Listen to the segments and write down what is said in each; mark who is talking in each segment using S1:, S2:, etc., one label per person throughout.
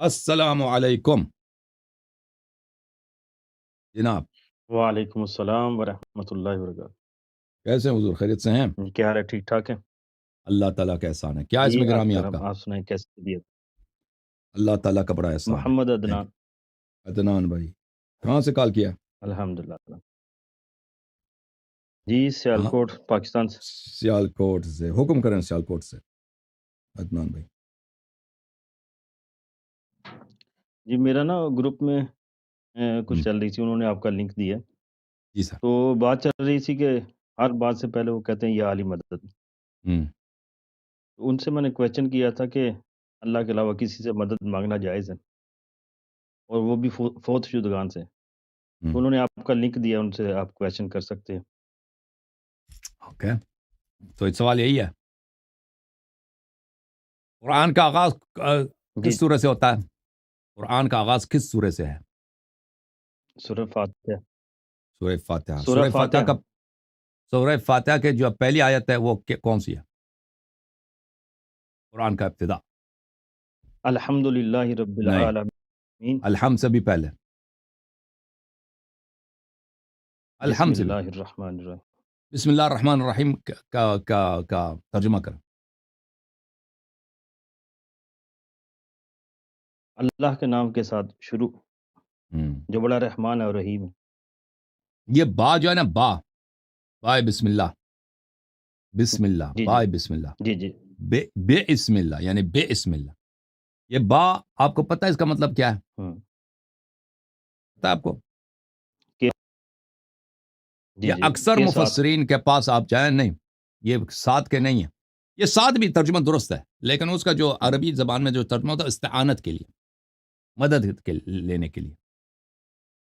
S1: السلام علیکم جناب.
S2: وعلیکم السلام ورحمۃ اللہ وبرکاتہ.
S1: کیسے ہیں حضور؟ خیریت سے ہیں؟
S2: جی کیا حال ہے؟ ٹھیک ٹھاک ہے
S1: اللہ تعالیٰ کا احسان ہے. کیا
S2: جی.
S1: اسم
S2: آپ
S1: گرامی آپ
S2: کرم
S1: کا؟
S2: آپ سنائیں کیسی طبیعت؟
S1: اللہ تعالیٰ کا بڑا احسان ہے.
S2: محمد
S1: تھینک
S2: عدنان.
S1: یو. عدنان بھائی کہاں سے کال کیا؟
S2: الحمدللہ. جی
S1: کہاں؟
S2: سیالکوٹ پاکستان سے.
S1: سیالکوٹ سے. حکم کریں سیالکوٹ سے عدنان بھائی.
S2: جی میرا نا گروپ میں کچھ
S1: ہم،
S2: چل رہی تھی، انہوں نے آپ کا لنک دیا،
S1: جی سر.
S2: تو بات چل رہی تھی کہ ہر بات سے پہلے وہ کہتے ہیں یا علی مدد.
S1: ہم،
S2: تو ان سے میں نے کویشچن کیا تھا کہ اللہ کے علاوہ کسی سے مدد مانگنا جائز ہے، اور وہ بھی فوت شدگان سے. تو
S1: ہم،
S2: انہوں نے آپ کا لنک دیا، ان سے آپ کویشچن کر سکتے ہیں.
S1: اوکے. تو سوال یہی ہے، قرآن کا آغاز
S2: جی
S1: کس سورہ سے ہوتا ہے؟ قرآن کا آغاز کس سورہ سے ہے؟
S2: سورہ فاتحہ.
S1: سورہ فاتحہ.
S2: سورہ
S1: سورہ فاتحہ
S2: فاتحہ.
S1: کا سورہ فاتحہ کے جو پہلی آیت ہے وہ کون سی ہے؟ قرآن کا ابتدا.
S2: الحمدللہ رب
S1: نہیں،
S2: العالمین.
S1: الحمد سے بھی پہلے.
S2: بسم
S1: الحمد سے بھی.
S2: اللہ الرحمن الرحیم.
S1: بسم اللہ الرحمن الرحیم کا ترجمہ کریں.
S2: اللہ کے نام کے ساتھ شروع، جو بڑا رحمان ہے اور رحیم ہے.
S1: یہ با جو ہے نا، بائے بسم اللہ، بسم اللہ،
S2: جی جی
S1: بائے بسم اللہ،
S2: جی جی.
S1: بے اسم اللہ، یعنی بے اسم اللہ. یہ با آپ کو پتہ ہے اس کا مطلب کیا ہے؟
S2: ہوں.
S1: پتہ ہے آپ کو؟
S2: کے جی
S1: یہ
S2: جی
S1: اکثر
S2: کے ساتھ.
S1: مفسرین کے پاس آپ جائیں، نہیں یہ ساتھ کے نہیں ہے. یہ ساتھ بھی ترجمہ درست ہے، لیکن اس کا جو عربی زبان میں جو ترجمہ ہوتا ہے استعانت کے لیے، مدد کے لینے کے لیے،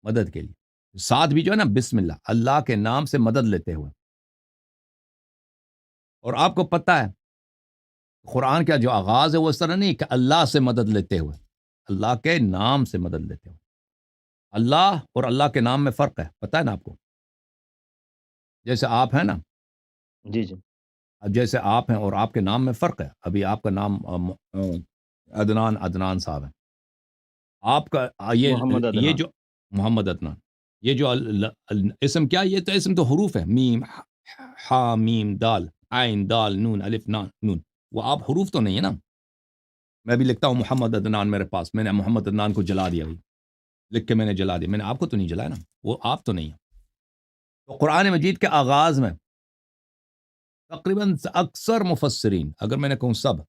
S1: مدد کے لیے. ساتھ بھی جو ہے نا بسم اللہ، اللہ کے نام سے مدد لیتے ہوئے. اور آپ کو پتہ ہے قرآن کا جو آغاز ہے وہ اس طرح نہیں کہ اللہ سے مدد لیتے ہوئے، اللہ کے نام سے مدد لیتے ہوئے. اللہ اور اللہ کے نام میں فرق ہے، پتہ ہے نا آپ کو؟ جیسے آپ ہیں نا،
S2: جی جی
S1: اب جیسے آپ ہیں اور آپ کے نام میں فرق ہے. ابھی آپ کا نام عدنان صاحب ہے. آپ کا
S2: محمد
S1: یہ
S2: عدنان.
S1: جو محمد عدنان، یہ جو اسم کیا، یہ تو اسم تو حروف ہے، میم ہا میم دال عین دال نون الف نون. وہ آپ حروف تو نہیں ہے نا. میں بھی لکھتا ہوں محمد عدنان، میرے پاس میں نے محمد عدنان کو جلا دیا، لکھ کے میں نے جلا دیا. میں نے آپ کو تو نہیں جلایا نا، وہ آپ تو نہیں ہے. تو قرآن مجید کے آغاز میں تقریباً اکثر مفسرین، اگر میں نے کہوں سب،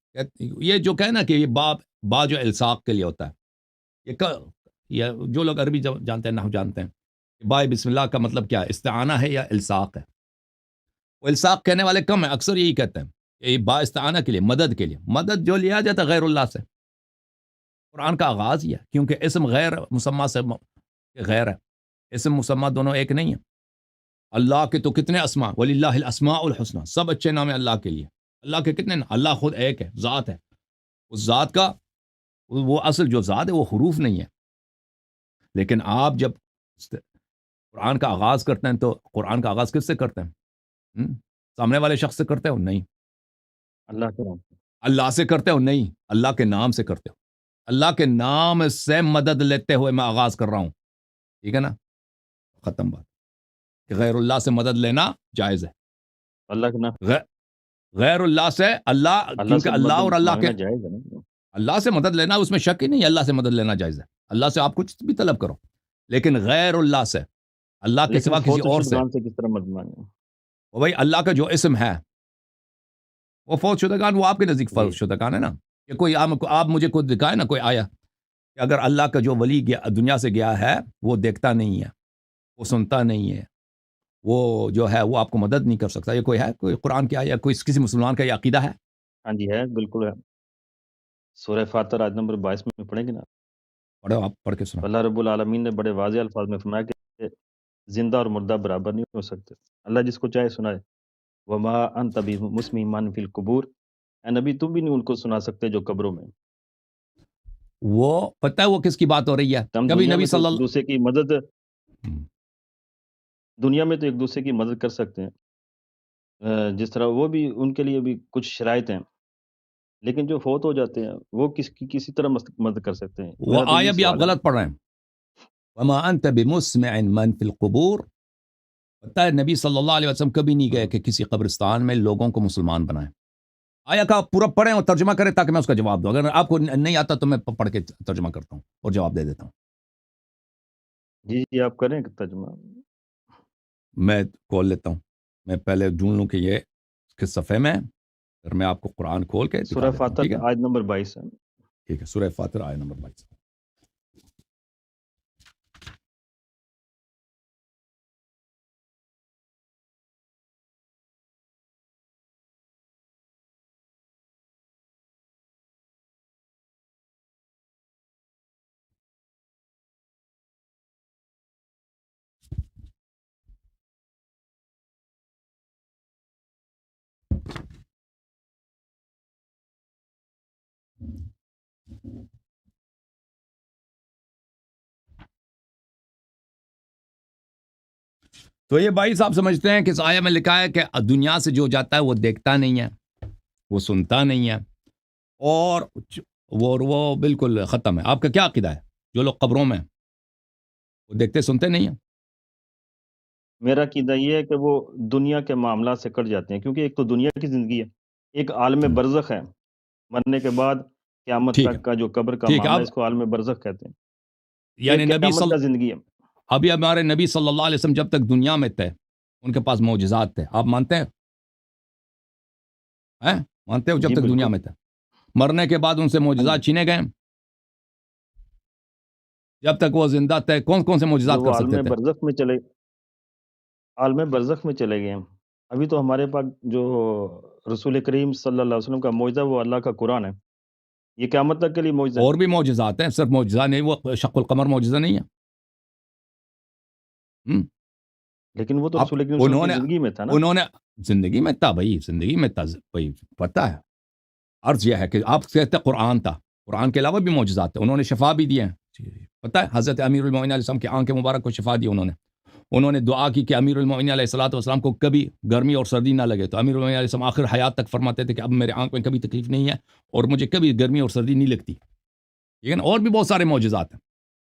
S1: یہ جو کہنا کہ یہ با جو الساق کے لیے ہوتا ہے، یہ جو لوگ عربی جانتے ہیں، نحو جانتے ہیں، بائے بسم اللہ کا مطلب کیا ہے، استعانہ ہے یا الساق ہے. وہ الساق کہنے والے کم ہیں، اکثر یہی کہتے ہیں کہ یہ با استعانہ کے لیے، مدد کے لیے. مدد جو لیا جاتا ہے غیر اللہ سے. قرآن کا آغاز ہی ہے، کیونکہ اسم غیر مسمہ سے غیر ہے. اسم مسمہ دونوں ایک نہیں ہیں. اللہ کے تو کتنے اسماء، وَلِلَّهِ الْأَسْمَاءُ الْحُسْنَى، سب اچھے نام ہیں اللہ کے لیے. اللہ کے کتنے نام؟ اللہ خود ایک ہے، ذات ہے. اس ذات کا وہ اصل جو ذات ہے وہ حروف نہیں ہے. لیکن آپ جب قرآن کا آغاز کرتے ہیں تو قرآن کا آغاز کس سے کرتے ہیں؟ سامنے والے شخص سے کرتے ہو؟ نہیں.
S2: اللہ کے نام.
S1: اللہ سے کرتے ہو؟ نہیں. اللہ کے نام سے کرتے ہو. اللہ کے نام سے مدد لیتے ہوئے میں آغاز کر رہا ہوں. ٹھیک ہے نا؟ ختم بات. کہ غیر اللہ سے مدد لینا جائز ہے.
S2: اللہ کے نام.
S1: غیر اللہ سے اللہ،
S2: اللہ
S1: کیونکہ
S2: سے
S1: اللہ اور
S2: مدد
S1: اللہ کے،
S2: مانگنا جائز ہے نا.
S1: اللہ سے مدد لینا اس میں شک ہی نہیں. اللہ سے مدد لینا جائز ہے. اللہ سے آپ کچھ بھی طلب کرو، لیکن غیر اللہ سے، اللہ کے
S2: لیکن
S1: سوا کسی
S2: فوت
S1: اور سے،
S2: شدگان سے کس طرح مدد مانگنا؟
S1: وہ بھائی اللہ کا جو اسم ہے وہ فوت شدگان، وہ آپ کے نزدیک
S2: جی
S1: فوت شدگان ہے نا. کہ کوئی آپ مجھے کوئی دکھائے نا، کوئی آیا کہ اگر اللہ کا جو ولی گیا دنیا سے گیا ہے، وہ دیکھتا نہیں ہے، وہ سنتا نہیں ہے، وہ جو ہے وہ آپ کو مدد نہیں کر سکتا. یہ کوئی ہے؟ کوئی قرآن کی آیا، کوئی کسی مسلمان کا یہ عقیدہ ہے؟
S2: ہاں جی ہے، بالکل ہے. سورہ فاتر آیت نمبر 22 میں پڑھیں گے نا.
S1: پڑھو، آپ پڑھ کے سنا.
S2: اللہ رب العالمین نے بڑے واضح الفاظ میں فرمایا کہ زندہ اور مردہ برابر نہیں ہو سکتے. اللہ جس کو چاہے سنائے. وما انت بمسمع من فی القبور، اے نبی تم بھی نہیں ان کو سنا سکتے جو قبروں میں.
S1: وہ پتہ ہے وہ کس کی بات ہو رہی ہے؟
S2: ہم
S1: کبھی
S2: دنیا
S1: نبی
S2: میں تو
S1: صلی
S2: ایک دوسرے کی مدد،
S1: اللہ،
S2: دنیا میں تو ایک دوسرے کی مدد کر سکتے ہیں. جس طرح وہ بھی، ان کے لیے بھی کچھ شرائط ہیں. لیکن جو فوت ہو جاتے ہیں وہ کسی طرح مدد کر سکتے ہیں؟
S1: وہ
S2: میرا تو
S1: آیا
S2: یہ
S1: بھی آپ
S2: سوال ہے۔
S1: غلط پڑھ رہے ہیں. وما انت بمسمع من فی القبور. پتہ ہے نبی صلی اللہ علیہ وسلم کبھی نہیں گئے کہ کسی قبرستان میں لوگوں کو مسلمان بنائیں. آیا کا پورا پڑھیں اور ترجمہ کریں تاکہ میں اس کا جواب دوں. اگر آپ کو نہیں آتا تو میں پڑھ کے ترجمہ کرتا ہوں اور جواب دے دیتا ہوں.
S2: جی جی آپ کریں ترجمہ۔
S1: میں کھول لیتا ہوں. میں پہلے ڈھونڈ لوں کہ یہ کس صفحے میں ہے، پھر میں آپ کو قرآن کھول کے دکھا
S2: سورہ
S1: دیتا ہوں. ٹھیک
S2: فاتر
S1: ہے،
S2: آیت نمبر 22 ہے۔
S1: ٹھیک ہے. سورہ فاتر آیت نمبر 22. تو یہ بھائی صاحب سمجھتے ہیں کہ اس آیہ میں لکھا ہے کہ دنیا سے جو جاتا ہے وہ دیکھتا نہیں ہے، وہ سنتا نہیں ہے، اور وہ بالکل ختم ہے. آپ کا کیا عقیدہ ہے؟ جو لوگ قبروں میں ہیں وہ دیکھتے سنتے نہیں ہیں؟
S2: میرا عقیدہ یہ ہے کہ وہ دنیا کے معاملات سے کٹ جاتے ہیں، کیونکہ ایک تو دنیا کی زندگی ہے، ایک عالم برزخ ہے، مرنے کے بعد قیامت
S1: ٹھیک ہے،
S2: تک کا جو قبر کا
S1: ٹھیک ہے.
S2: معاملہ
S1: اب
S2: ہے، اس کو عالم برزخ کہتے ہیں۔
S1: یعنی
S2: ایک قیامت کا زندگی ہے۔
S1: ابھی ہمارے نبی صلی اللہ علیہ وسلم جب تک دنیا میں تھے ان کے پاس معجزات تھے. آپ مانتے ہیں؟ مانتے ہو جب
S2: جی
S1: تک دنیا
S2: بالکل۔
S1: میں تھے؟ مرنے کے بعد ان سے
S2: ہاں جی،
S1: معجزات چھینے گئے. جب تک وہ زندہ تھے کون کون سے معجزات
S2: جو
S1: کر
S2: وہ
S1: سکتے تھے؟
S2: عالم برزخ میں چلے گئے ہیں۔ ابھی تو ہمارے پاس جو رسول کریم صلی اللہ علیہ وسلم کا معجزہ وہ اللہ کا قرآن ہے، یہ قیامت تک کے لیے معجزہ ہے۔
S1: اور بھی معجزات ہیں، صرف معجزہ نہیں. وہ شق القمر معجزہ نہیں ہے.
S2: لیکن وہ تو
S1: اب
S2: رسول کریم صلی اللہ
S1: انہوں
S2: علیہ
S1: نے
S2: وسلم کی زندگی میں تھا نا۔
S1: انہوں نے زندگی میں تھا بھائی، زندگی میں تھا بھائی. پتہ ہے عرض یہ ہے کہ آپ کہتے ہیں قرآن تھا، قرآن کے علاوہ بھی معجزات تھے. انہوں نے شفا بھی دی ہیں. پتہ ہے حضرت امیر المومنین علیہ السلام کی آنکھ مبارک کو شفا دی. انہوں نے دعا کی کہ امیر المومنین علیہ الصلوۃ والسلام کو کبھی گرمی اور سردی نہ لگے. تو امیر المومنین علیہ السلام آخر حیات تک فرماتے تھے کہ اب میرے آنکھ میں کبھی تکلیف نہیں ہے اور مجھے کبھی گرمی اور سردی نہیں لگتی. ٹھیک ہے نا. اور بھی بہت سارے معجزات ہیں.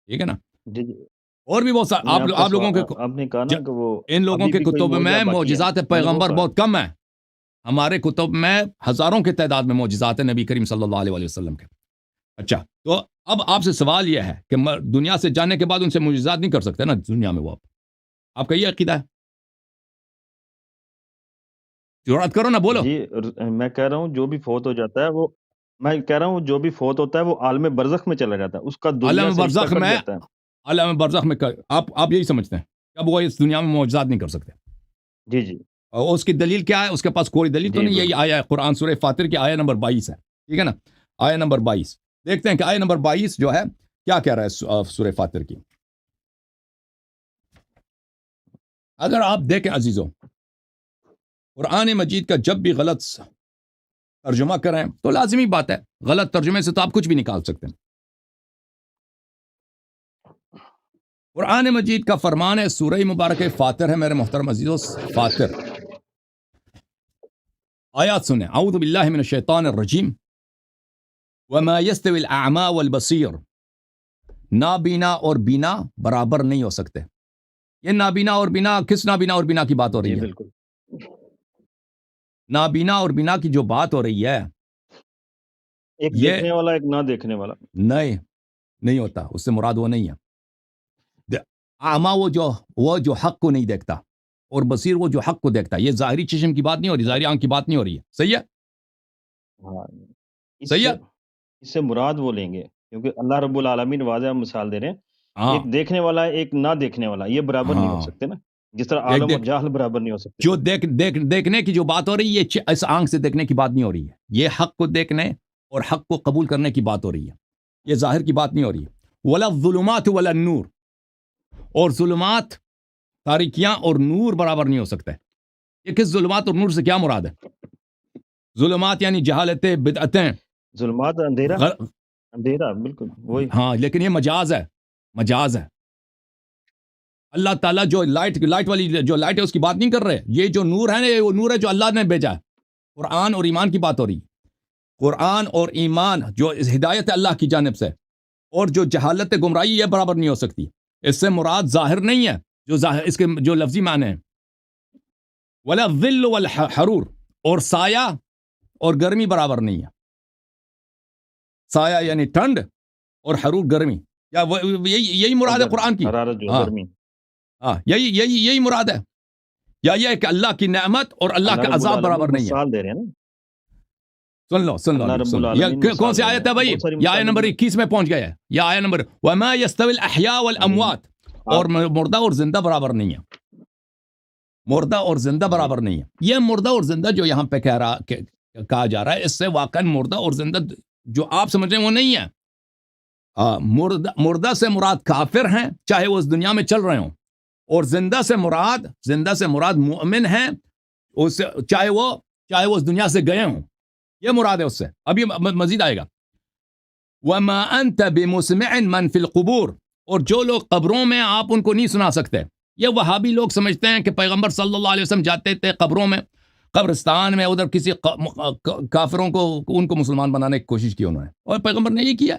S1: ٹھیک ہے نا.
S2: جی جی،
S1: اور بھی بہت سارے آپ لوگوں کے
S2: آپ نے کہا نا کہ وہ
S1: ان لوگوں
S2: ابھی
S1: کے
S2: بھی کوئی
S1: کتب
S2: معجزہ
S1: میں
S2: باقی ہے،
S1: معجزات
S2: میں نے وہ
S1: پیغمبر
S2: کہا۔
S1: بہت کم ہیں. ہمارے کتب میں ہزاروں کی تعداد میں معجزات ہیں نبی کریم صلی اللہ علیہ وسلم کے. اچھا، تو اب آپ سے سوال یہ ہے کہ دنیا سے جانے کے بعد ان سے معجزات نہیں کر سکتے نا دنیا میں. وہ آپ کا یہ عقیدہ ہے؟ جرات کرو نا، بولو.
S2: جی میں کہہ رہا ہوں جو بھی فوت ہو جاتا ہے وہ، میں کہہ رہا ہوں جو بھی فوت ہوتا ہے وہ عالم برزخ میں چلا جاتا ہے، اس کا دنیا
S1: عالم
S2: سے رشتہ
S1: برزخ
S2: کٹ
S1: میں،
S2: جاتا ہے۔
S1: عالم برزخ میں آپ یہی سمجھتے ہیں کہ اب وہ اس دنیا میں معجزات نہیں کر سکتے.
S2: جی جی
S1: اور اس کی دلیل کیا ہے؟ اس کے پاس کوئی دلیل تو
S2: جی
S1: نہیں. یہی
S2: بالکل۔
S1: آیا ہے قرآن سورہ فاتر کی آیہ نمبر 22 ہے. ٹھیک ہے نا. آیہ نمبر 22 دیکھتے ہیں کہ آیہ نمبر 22 جو ہے کیا کہہ رہا ہے سورہ فاتر کی. اگر آپ دیکھیں عزیزوں، قرآن مجید کا جب بھی غلط ترجمہ کریں تو لازمی بات ہے غلط ترجمے سے تو آپ کچھ بھی نکال سکتے ہیں. قرآن مجید کا فرمان ہے، سورہ مبارک فاتر ہے میرے محترم عزیزوں. فاتر آیات سنیں. اعوذ باللہ من الشیطان الرجیم. وما يستوي الاعمى والبصیر. نابینا اور بینا برابر نہیں ہو سکتے. یہ نابینا اور بینا، کس نابینا اور بینا کی بات ہو
S2: جی
S1: رہی ہے؟
S2: بالکل۔
S1: نابینا اور بینا کی جو بات ہو رہی ہے
S2: ایک
S1: یہ
S2: دیکھنے والا ایک نہ دیکھنے والا۔
S1: نہیں ہوتا. اس سے مراد وہ نہیں ہے. اعمیٰ وہ جو حق کو نہیں دیکھتا، اور بصیر وہ جو حق کو دیکھتا ہے. یہ ظاہری چشم کی بات نہیں ہو رہی، ظاہری آنکھ کی بات نہیں ہو رہی ہے. صحیح ہے؟
S2: ہاں،
S1: صحیح ہے.
S2: اس سے مراد وہ لیں گے، کیونکہ اللہ رب العالمین واضح مثال دے رہے ہیں،
S1: ہاں
S2: ایک دیکھنے والا ہے ایک نہ دیکھنے والا، یہ برابر نہیں ہو
S1: ہاں.
S2: سکتے نا، جس طرح
S1: ایک
S2: عالم اور جاہل برابر نہیں ہو سکتے۔
S1: جو دیکھنے کی جو بات ہو رہی ہے یہ اس آنکھ سے دیکھنے کی بات نہیں ہو رہی ہے. یہ حق کو دیکھنے اور حق کو قبول کرنے کی بات ہو رہی ہے. یہ ظاہر کی بات نہیں ہو رہی ہے. ولا الظلمات ولا النور. اور ظلمات، تاریکیاں اور نور برابر نہیں ہو سکتے. یہ کس ظلمات اور نور سے کیا مراد ہے؟ ظلمات یعنی جہالتیں، بدعتیں.
S2: ظلمات اندھیرا، اندھیرا بالکل وہی۔
S1: ہاں، لیکن یہ مجاز ہے. مجاز ہے. اللہ تعالیٰ جو لائٹ والی جو لائٹ ہے اس کی بات نہیں کر رہے. یہ جو نور ہے نا، وہ نور ہے جو اللہ نے بھیجا ہے. قرآن اور ایمان کی بات ہو رہی ہے. قرآن اور ایمان جو ہدایت اللہ کی جانب سے اور جو جہالت گمراہی یہ برابر نہیں ہو سکتی. اس سے مراد ظاہر نہیں ہے، جو ظاہر اس کے جو لفظی معنی ہیں. ولا الظل والحرور، اور سایہ اور گرمی برابر نہیں ہے. سایہ یعنی ٹھنڈ اور حرور گرمی، یا یہی مراد ہے قرآن کی.
S2: حرارت جو
S1: ہاں
S2: گرمی.
S1: ہاں یہی مراد ہے. یا یہ ہے کہ اللہ کی نعمت اور اللہ کا
S2: رب
S1: عذاب
S2: العالمین
S1: برابر نہیں ہے.
S2: مثال دے رہے ہیں نا.
S1: سن لو
S2: اللہ رب
S1: سن لو.
S2: العالمین
S1: یہ کون سی
S2: مثال
S1: آیت
S2: دے
S1: ہے
S2: رہے ہیں.
S1: بھائی؟
S2: بہت ساری
S1: یہ آیت
S2: مثالیں
S1: نمبر
S2: دی.
S1: 21 میں پہنچ گیا ہے. یہ آیت نمبر وما يستوي الاحیاء والاموات، اور مردہ اور زندہ برابر نہیں ہے. مردہ اور زندہ برابر نہیں ہے. یہ مردہ اور زندہ جو یہاں پہ کہا جا رہا ہے، اس سے واقعا مردہ اور زندہ جو آپ سمجھ رہے ہیں وہ نہیں ہے. مردہ سے مراد کافر ہیں چاہے وہ اس دنیا میں چل رہے ہوں، اور زندہ سے مراد مومن ہیں چاہے وہ اس دنیا سے گئے ہوں. یہ مراد ہے اس سے. ابھی مزید آئے گا. وما انت بمسمع من فی القبور، اور جو لوگ قبروں میں آپ ان کو نہیں سنا سکتے. یہ وہابی لوگ سمجھتے ہیں کہ پیغمبر صلی اللہ علیہ وسلم جاتے تھے قبروں میں، قبرستان میں، ادھر کسی کافروں کو ان کو مسلمان بنانے کی کوشش کی انہوں نے، اور پیغمبر نے یہ کیا.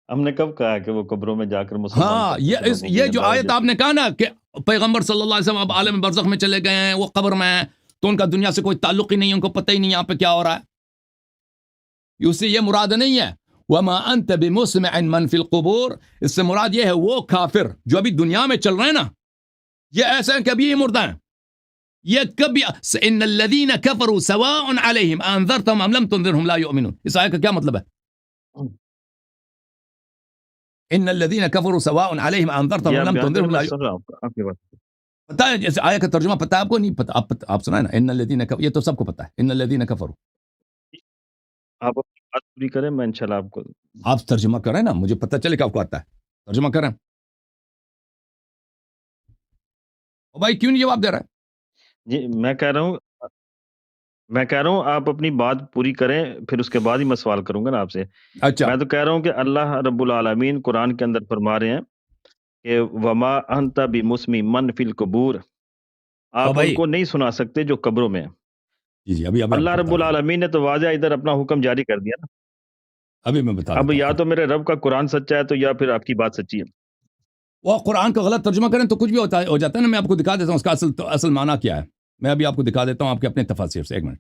S2: ہم نے کب کہا کہ وہ قبروں میں جا کر مسلمان
S1: ہاں
S2: کرتے تھے لوگوں کو؟
S1: یہ جو آیت آپ نے کہا نا کہ پیغمبر صلی اللہ علیہ وسلم اب عالم برزخ میں چلے گئے ہیں، وہ قبر میں ہیں، تو ان کا دنیا سے کوئی تعلق ہی نہیں ہے، ان کو پتہ ہی نہیں یہاں پہ کیا ہو رہا ہے. اسے یہ مراد نہیں ہے وما انت بمسمع من فی القبور. اس سے مراد یہ ہے وہ کافر جو ابھی دنیا میں چل رہے ہیں نا، یہ ایسے ہیں کہ ابھی یہ مردہ ہیں. یہ کبھی ان الذین کفروا سواء علیہم انذرتهم ام لم تنذرهم لا یؤمنون. اس آیت کا کیا مطلب ہے؟ ان الذین کفروا سواء علیہم انذرتهم ام لم تنذرهم لا یؤمنون.
S2: آپ کی بات.
S1: پتہ ہے جیسے آیت کا ترجمہ پتہ ہے آپ کو؟ نہیں پتہ. آپ سنائیں نا ان الذین کفروا، یہ تو سب کو پتہ ہے. ان الذین کفروا.
S2: آپ اپنی بات پوری کریں، میں انشاءاللہ آپ کو.
S1: آپ ترجمہ کریں نا، مجھے پتہ چلے کہ آپ کو آتا ہے. ترجمہ کریں. او بھائی کیوں نہیں جواب دے رہا ہے؟
S2: جی میں کہہ رہا ہوں آپ اپنی بات پوری کریں، پھر اس کے بعد ہی میں سوال کروں گا نا آپ سے.
S1: اچھا
S2: میں تو کہہ رہا ہوں کہ اللہ رب العالمین قرآن کے اندر فرما رہے ہیں کہ وما انت بمسمی من فی القبور، آپ ان کو نہیں سنا سکتے جو قبروں میں ہیں.
S1: جی ابھی
S2: اللہ رب العالمین نے تو واضح ادھر اپنا حکم جاری کر دیا نا.
S1: ابھی میں بتا
S2: اب یا تو میرے رب کا قرآن سچا ہے تو یا پھر آپ کی بات سچی ہے.
S1: وہ قرآن کا غلط ترجمہ کریں تو کچھ بھی ہو جاتا ہے نا. میں آپ کو دکھا دیتا ہوں اس کا اصل معنی کیا ہے. میں ابھی آپ کو دکھا دیتا ہوں آپ کے اپنے تفاسیر سے. ایک منٹ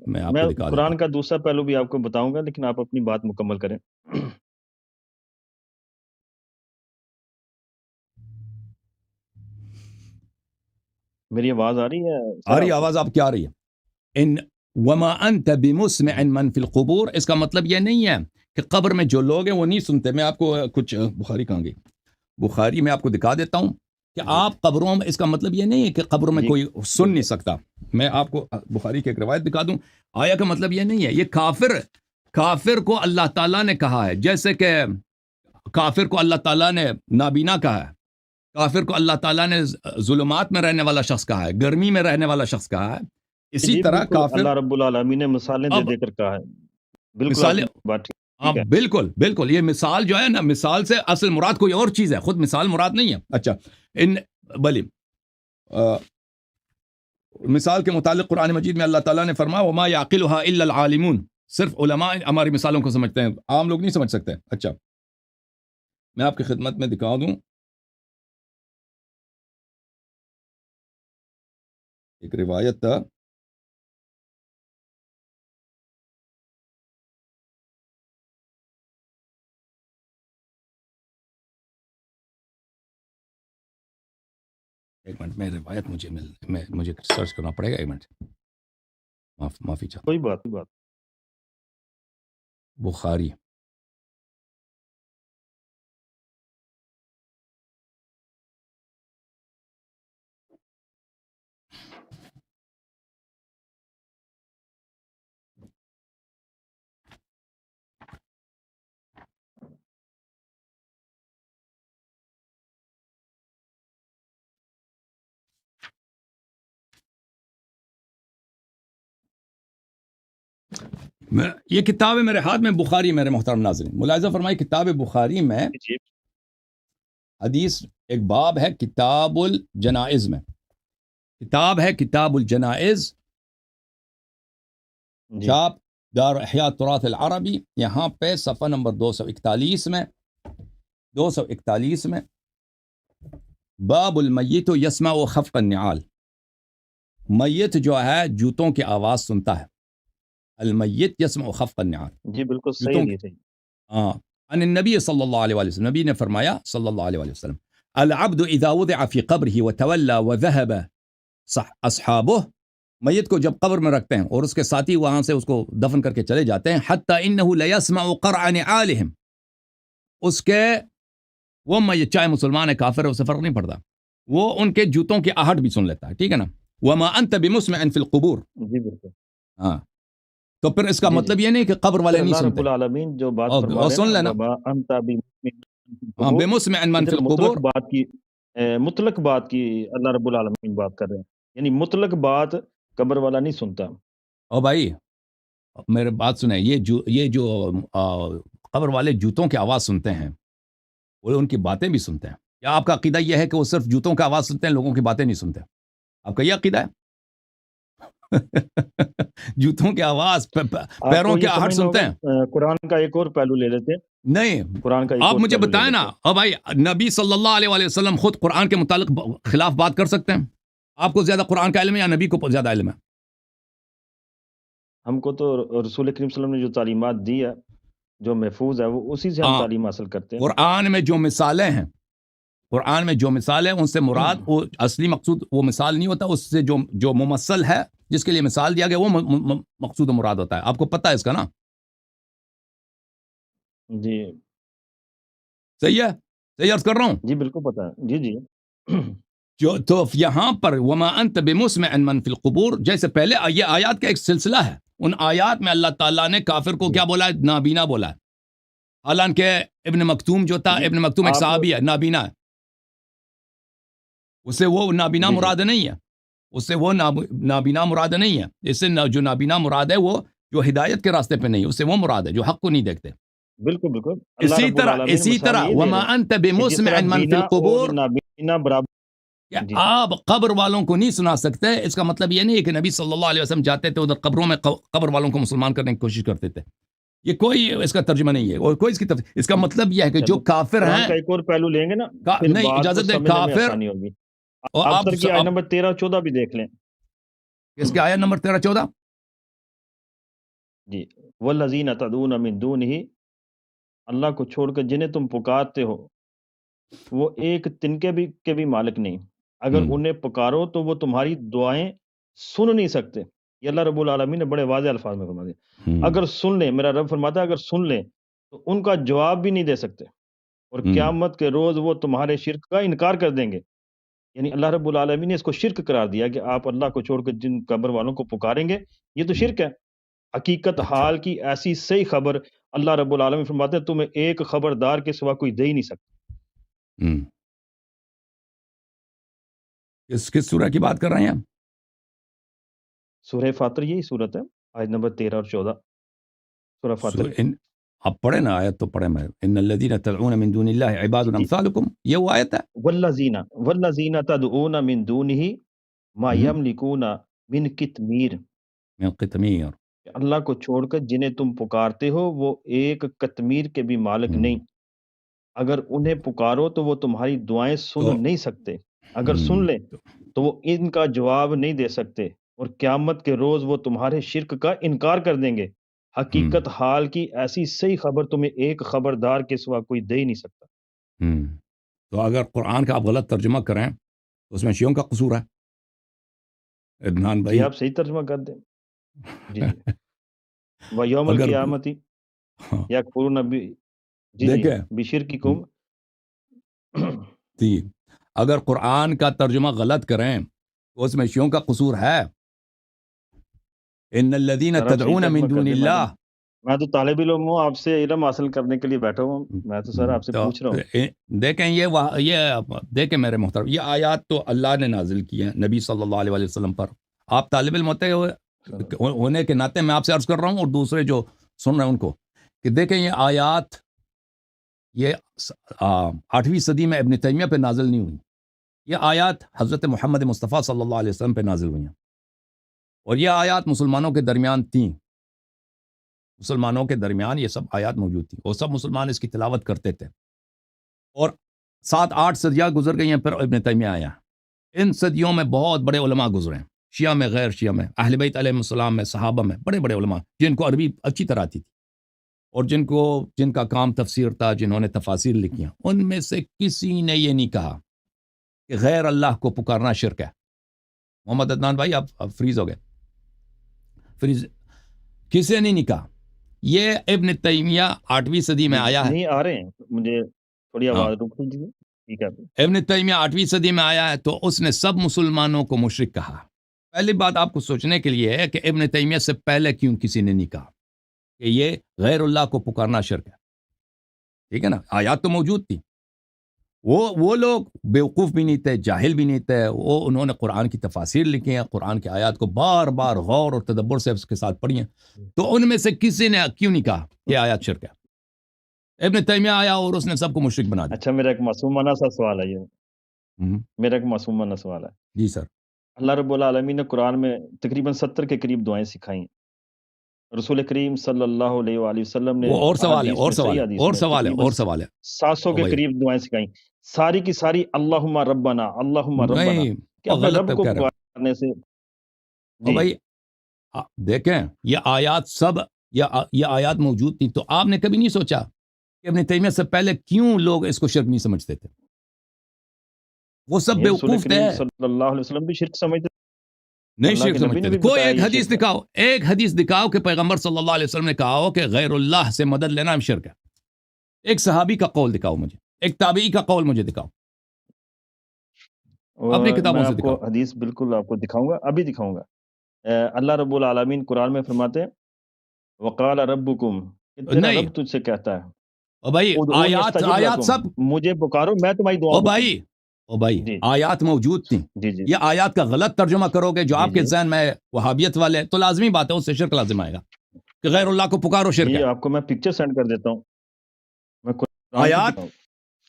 S1: میں آپ کو دکھا دیتا
S2: قرآن
S1: ہوں.
S2: کا دوسرا پہلو بھی آپ کو بتاؤں گا، لیکن آپ اپنی بات مکمل کریں. میری آواز آ رہی ہے؟
S1: آ رہی آواز آپ کی آ رہی ہے. ان وما انت بمسمع من فی القبور، اس کا مطلب یہ نہیں ہے کہ قبر میں جو لوگ ہیں وہ نہیں سنتے. میں آپ کو کچھ بخاری کہاں گئی، بخاری میں آپ کو دکھا دیتا ہوں کہ آپ قبروں میں، اس کا مطلب یہ نہیں ہے کہ قبروں میں کوئی سن نہیں سکتا. میں آپ کو بخاری کی ایک روایت دکھا دوں. آیا کا مطلب یہ نہیں ہے. یہ کافر کو اللہ تعالیٰ نے کہا ہے، جیسے کہ کافر کو اللہ تعالیٰ نے نابینا کہا ہے، کافر کو اللہ تعالیٰ نے ظلمات میں رہنے والا شخص کہا ہے، گرمی میں رہنے والا شخص کہا ہے. اسی طرح کافر
S2: اللہ رب العالمین نے مثالیں دے کر کہا ہے. بالکل
S1: مثالیں،
S2: بات ٹھیک
S1: ہاں
S2: ہے.
S1: بالکل. یہ مثال جو ہے نا، مثال سے اصل مراد کوئی اور چیز ہے، خود مثال مراد نہیں ہے. اچھا بلی مثال کے متعلق قرآن مجید میں اللہ تعالیٰ نے فرمایا وما یعقلها الا العالمون. صرف علماء ہماری مثالوں کو سمجھتے ہیں، عام لوگ نہیں سمجھ سکتے. اچھا میں آپ کی خدمت میں دکھا دوں ایک روایت تھا. ایک منٹ، میں روایت مجھے سرچ کرنا پڑے گا. ایک منٹ، معافی چاہتا
S2: کوئی بات.
S1: بخاری یہ کتاب ہے میرے ہاتھ میں، بخاری. میرے محترم ناظرین ملاحظہ فرمائی، کتاب بخاری میں حدیث ایک باب ہے کتاب الجنائز میں. کتاب ہے کتاب الجنائز،
S2: جی
S1: چھاپ دار احیاء تراث العربی، یہاں پہ صفحہ نمبر 241 میں 241 میں باب المیت یسمع خفق النعال، میت جو ہے جوتوں کی آواز سنتا ہے، المیت یسمع خفق النعال،
S2: جی بالکل صحیح
S1: جوتوں
S2: حدیث ہے.
S1: ہاں عن النبی صلی اللہ علیہ وسلم، نبی نے فرمایا صلی اللہ علیہ وسلم، العبد اذا وضع في قبره وتولى وذهب اصحابه، میت کو جب قبر میں رکھتے ہیں اور اس کے ساتھی وہاں سے اس کو دفن کر کے چلے جاتے ہیں، حتی انه لیسمع قرع نعالهم، اس کے وہ میت چاہے مسلمان ہے کافر ہے اسے فرق نہیں پڑتا، وہ ان کے جوتوں کی آہٹ بھی سن لیتا ہے، ٹھیک ہے نا. وما انت بمسمع في القبور،
S2: جی بالکل.
S1: ہاں تو پھر اس کا
S2: جی جی
S1: مطلب یہ نہیں کہ قبر
S2: پھر
S1: والے نہیں
S2: اللہ رب
S1: سنتے.
S2: العالمین جو بات فرما
S1: اور
S2: رہے ہیں
S1: سن
S2: نا،
S1: لینا،
S2: وما انت بمسمع في
S1: ہاں
S2: القبور،
S1: بمسمع من في
S2: ادھر
S1: القبور،
S2: مطلق بات کی اللہ رب العالمین بات کر رہے ہیں، یعنی مطلق بات قبر والا نہیں سنتا.
S1: او بھائی میرے بات سنیں، یہ جو قبر والے جوتوں کی آواز سنتے ہیں وہ ان کی باتیں بھی سنتے ہیں، یا آپ کا عقیدہ یہ ہے کہ وہ صرف جوتوں کی آواز سنتے ہیں، لوگوں کی باتیں نہیں سنتے؟ آپ کا یہ عقیدہ ہے؟ جوتوں کی آواز
S2: آپ
S1: پیروں
S2: کو
S1: کی
S2: یہ
S1: آہٹ
S2: سمجھنا
S1: سنتے
S2: ہوگا،
S1: ہیں؟
S2: قرآن کا ایک اور پہلو لے لیتے ہیں.
S1: نہیں،
S2: قرآن کا ایک
S1: آپ
S2: اور
S1: مجھے
S2: پہلو لے
S1: بتائیں نا،
S2: لیتے ہیں.
S1: بھائی نبی صلی اللہ علیہ وآلہ وسلم خود قرآن کے متعلق خلاف بات کر سکتے ہیں؟ آپ کو زیادہ قرآن کا علم ہے یا نبی کو زیادہ علم ہے؟
S2: ہم کو تو رسول کریم صلی اللہ علیہ وسلم نے جو تعلیمات دی ہے، جو محفوظ ہے، وہ اسی سے ہم
S1: ہاں،
S2: تعلیم حاصل کرتے ہیں.
S1: قرآن میں جو مثالیں ہیں، قرآن میں جو مثال ہے ان سے مراد وہ اصلی مقصود وہ مثال نہیں ہوتا، اس سے جو ممثل ہے جس کے لیے مثال دیا گیا وہ مقصود و مراد ہوتا ہے. آپ کو پتہ ہے اس کا نا؟
S2: جی
S1: صحیح ہے، صحیح عرض کر رہا ہوں.
S2: جی بالکل پتہ ہے. جی جی
S1: جو تو یہاں پر وما انت بمسمع من فی القبور، جیسے پہلے یہ آیات کا ایک سلسلہ ہے، ان آیات میں اللہ تعالیٰ نے کافر کو
S2: جی
S1: کیا بولا ہے؟ نابینا بولا ہے. حالانکہ ابن مکتوم جو تھا،
S2: جی
S1: ابن مکتوم ایک
S2: آپ
S1: صحابی ہے، نابینا ہے، اس سے وہ نابینا
S2: جی جی
S1: مراد نہیں ہے، اس سے وہ نابینا مراد نہیں ہے، اس سے جو نابینا مراد ہے وہ جو ہدایت کے راستے پہ نہیں، اس سے وہ مراد ہے جو حق کو نہیں دیکھتے.
S2: بالکل بالکل. اللہ رب العالمین
S1: اسی
S2: مثال
S1: طرح
S2: یہ دے
S1: وما
S2: رہے ہیں
S1: انت
S2: کہ جس
S1: بمسمع
S2: طرح
S1: من فی
S2: بینا اور
S1: القبور،
S2: نابینا برابر.
S1: کہ
S2: جی
S1: آپ قبر والوں کو نہیں سنا سکتے. اس کا مطلب یہ نہیں ہے کہ نبی صلی اللہ علیہ وسلم جاتے تھے ادھر قبروں میں قبر والوں کو مسلمان کرنے کی کوشش کرتے تھے. یہ کوئی اس کا ترجمہ نہیں ہے، اور کوئی اس کی اس کا مطلب یہ ہے کہ جو
S2: چلو
S1: کافر
S2: قرآن
S1: ہیں
S2: کا ایک اور پہلو لیں گے نا، پھر
S1: نہیں،
S2: بات کو
S1: اجازت دیں،
S2: سمجھنے میں
S1: کافر
S2: آسانی ہوگی.
S1: اور
S2: آپ
S1: آپ
S2: سر کی آیت نمبر 13-14 بھی دیکھ لیں.
S1: اس کے آیت نمبر 13-14
S2: جی والذین تدعون من دونہ، اللہ کو چھوڑ کر جنہیں تم پکارتے ہو وہ ایک تنکے بھی کے بھی مالک نہیں، اگر انہیں پکارو تو وہ تمہاری دعائیں سن نہیں سکتے. یہ اللہ رب العالمین نے بڑے واضح الفاظ میں فرما دیا. اگر سن لیں، میرا رب فرماتا ہے اگر سن لیں تو ان کا جواب بھی نہیں دے سکتے، اور قیامت کے روز وہ تمہارے شرک کا انکار کر دیں گے. یعنی اللہ رب العالمین نے اس کو شرک قرار دیا کہ آپ اللہ کو چھوڑ کر جن قبر والوں کو پکاریں گے، یہ تو شرک ہے. حقیقت حال کی ایسی صحیح خبر اللہ رب العالمین فرماتے ہیں تمہیں ایک خبردار کے سوا کوئی دے ہی نہیں سکتا.
S1: کس سورہ کی بات کر رہے ہیں؟
S2: سورہ فاطر یہی صورت ہے، آیت نمبر 13 اور 14. سورہ فاطر.
S1: آپ پڑھیں نا آیت تو پڑھیں میں، ان الذین تدعون من دون اللہ عباد امثالکم، یہ وہ آیت ہے.
S2: والذین تدعون من دونہ ما یملکون من قطمیر،
S1: من قطمیر،
S2: اللہ کو چھوڑ کر جنہیں تم پکارتے ہو وہ ایک قطمیر کے بھی مالک نہیں، اگر انہیں پکارو تو وہ تمہاری دعائیں سن نہیں سکتے، اگر سن لیں تو وہ ان کا جواب نہیں دے سکتے، اور قیامت کے روز وہ تمہارے شرک کا انکار کر دیں گے. حقیقت حال کی ایسی صحیح خبر تمہیں ایک خبردار کے سوا کوئی دے ہی نہیں سکتا.
S1: تو اگر قرآن کا آپ غلط ترجمہ کریں تو اس میں شیعوں کا قصور ہے. عدنان بھائی
S2: جی آپ صحیح ترجمہ کر دیں. جی جی وَيَوْمَ الْقِيَامَةِ يَكْفُرُونَ جی
S1: دیکھیں
S2: بِشِرْكِكُمْ.
S1: جی اگر قرآن کا ترجمہ غلط کریں تو اس میں شیعوں کا قصور ہے. ان الذین تدعون من دون اللہ،
S2: میں تو طالب علم ہوں، آپ سے علم حاصل کرنے کے لیے بیٹھا ہوں، میں تو سر آپ سے پوچھ رہا ہوں.
S1: دیکھیں یہ دیکھیں میرے محترم، یہ آیات تو اللہ نے نازل کی ہیں نبی صلی اللہ علیہ وسلم پر. آپ طالب علم ہونے کے ناطے میں آپ سے عرض کر رہا ہوں، اور دوسرے جو سن رہے ہیں ان کو، کہ دیکھیں یہ آیات یہ 8ویں صدی میں ابن تیمیہ پہ نازل نہیں ہوئی. یہ آیات حضرت محمد مصطفیٰ صلی اللہ علیہ وسلم پہ نازل ہوئی ہیں، اور یہ آیات مسلمانوں کے درمیان تھیں. مسلمانوں کے درمیان یہ سب آیات موجود تھی، وہ سب مسلمان اس کی تلاوت کرتے تھے، اور 7-8 صدیاں گزر گئی ہیں، پھر ابن تیمیہ آیا۔ ان صدیوں میں بہت بڑے علماء گزرے ہیں، شیعہ میں، غیر شیعہ میں، اہل بیت علیہ السلام میں، صحابہ میں، بڑے بڑے علماء جن کو عربی اچھی طرح آتی تھی، اور جن کا کام تفسیر تھا، جنہوں نے تفاسیر لکھی ہیں، ان میں سے کسی نے یہ نہیں کہا کہ غیر اللہ کو پکارنا شرک ہے۔ محمد عدنان بھائی آپ فریز ہو گئے، فریز، کسی نے نہیں کہا۔ یہ ابن تیمیہ 8ویں صدی میں آیا ہے،
S2: نہیں آ رہے ہیں، مجھے تھوڑی
S1: ہاں،
S2: آواز روک دیجیے، ٹھیک ہے؟
S1: ابن تیمیہ 8ویں صدی میں آیا ہے، تو اس نے سب مسلمانوں کو مشرک کہا۔ پہلی بات آپ کو سوچنے کے لیے ہے کہ ابن تیمیہ سے پہلے کیوں کسی نے نہیں کہا کہ یہ غیر اللہ کو پکارنا شرک ہے؟ ٹھیک ہے نا، آیات تو موجود تھی، وہ لوگ بیوقوف بھی نہیں تھے، جاہل بھی نہیں تھے، انہوں نے قرآن کی تفاسیر لکھی ہیں، قرآن کی آیات کو بار بار غور اور تدبر سے اس کے ساتھ پڑھی ہیں، تو ان میں سے کسی نے کیوں نہیں کہا کہ آیات شرک ہے؟ ابن تیمیہ آیا اور اس نے سب کو مشرک بنا دیا۔
S2: اچھا، میرا ایک معصومانہ سا سوال ہے، یہ
S1: ہم،
S2: میرا ایک معصومانہ سوال ہے۔
S1: جی سر۔
S2: اللہ رب العالمین نے قرآن میں تقریباً 70 کے قریب دعائیں سکھائی ہیں۔ رسول کریم صلی اللہ علیہ وآلہ وسلم نے
S1: وہ اور سوال ہے،
S2: احادیث
S1: اور
S2: میں،
S1: سوال
S2: صحیح
S1: ہے،
S2: حدیث
S1: اور
S2: میں
S1: سوال ہے،
S2: تقریباً
S1: اور سوال ہے
S2: 700
S1: او
S2: کے
S1: بھائی،
S2: قریب دعائیں سکھائیں، ساری کی ساری اللہم ربنا اللہم ربنا،
S1: نہیں،
S2: کہ
S1: وہ
S2: اپنے
S1: غلط
S2: رب کو
S1: کہہ رہے ہو۔
S2: پکارنے سے
S1: او
S2: جی
S1: بھائی دیکھیں، یہ آیات سب، یہ آیات موجود تھی، تو آپ نے کبھی نہیں سوچا کہ ابن تیمیہ سے پہلے کیوں لوگ اس کو شرک نہیں سمجھتے تھے؟ وہ سب
S2: یہ رسول
S1: بیوقوف تھے،
S2: کریم صلی اللہ علیہ وسلم بھی شرک سمجھتے
S1: نہیں
S2: اللہ
S1: شرک
S2: کے نبی
S1: سمجھتے
S2: نے
S1: تھے۔
S2: بھی
S1: کوئی
S2: بتایا
S1: ایک
S2: یہ
S1: حدیث
S2: شرک ہے۔
S1: دکھاؤ، ایک حدیث دکھاؤ کہ پیغمبر صلی اللہ علیہ وسلم نے کہا ہو کہ غیر اللہ سے مدد لینا شرک ہے۔ ایک صحابی کا قول دکھاؤ مجھے، ایک تابعی کا قول مجھے دکھاؤ، اپنی
S2: اور میں
S1: کتابوں سے
S2: آپ کو
S1: دکھاؤ۔
S2: حدیث بالکل آپ کو دکھاؤں گا، ابھی دکھاؤں گا۔ اللہ رب العالمین قرآن میں فرماتے ہیں وقال ربکم، کہ تیرا
S1: نہیں،
S2: رب تجھ سے کہتا ہے
S1: او بھائی
S2: ادعونی
S1: آیات
S2: استجب
S1: آیات
S2: لکم،
S1: سب،
S2: مجھے پکارو میں تمہاری دعاؤں
S1: او
S2: کو سنوں۔
S1: بھائی، او بھائی
S2: جی
S1: آیات موجود تھیں،
S2: جی جی
S1: یہ آیات کا غلط ترجمہ کرو گے جو
S2: جی
S1: آپ کے
S2: جی
S1: ذہن میں وہابیت والے، تو لازمی بات ہے اس سے شرک لازم آئے گا کہ غیر اللہ کو پکارو شرک
S2: جی،
S1: ہے۔
S2: آپ کو میں پکچر سینڈ کر دیتا ہوں، میں قرآن کی
S1: آیات،
S2: دکھاؤں۔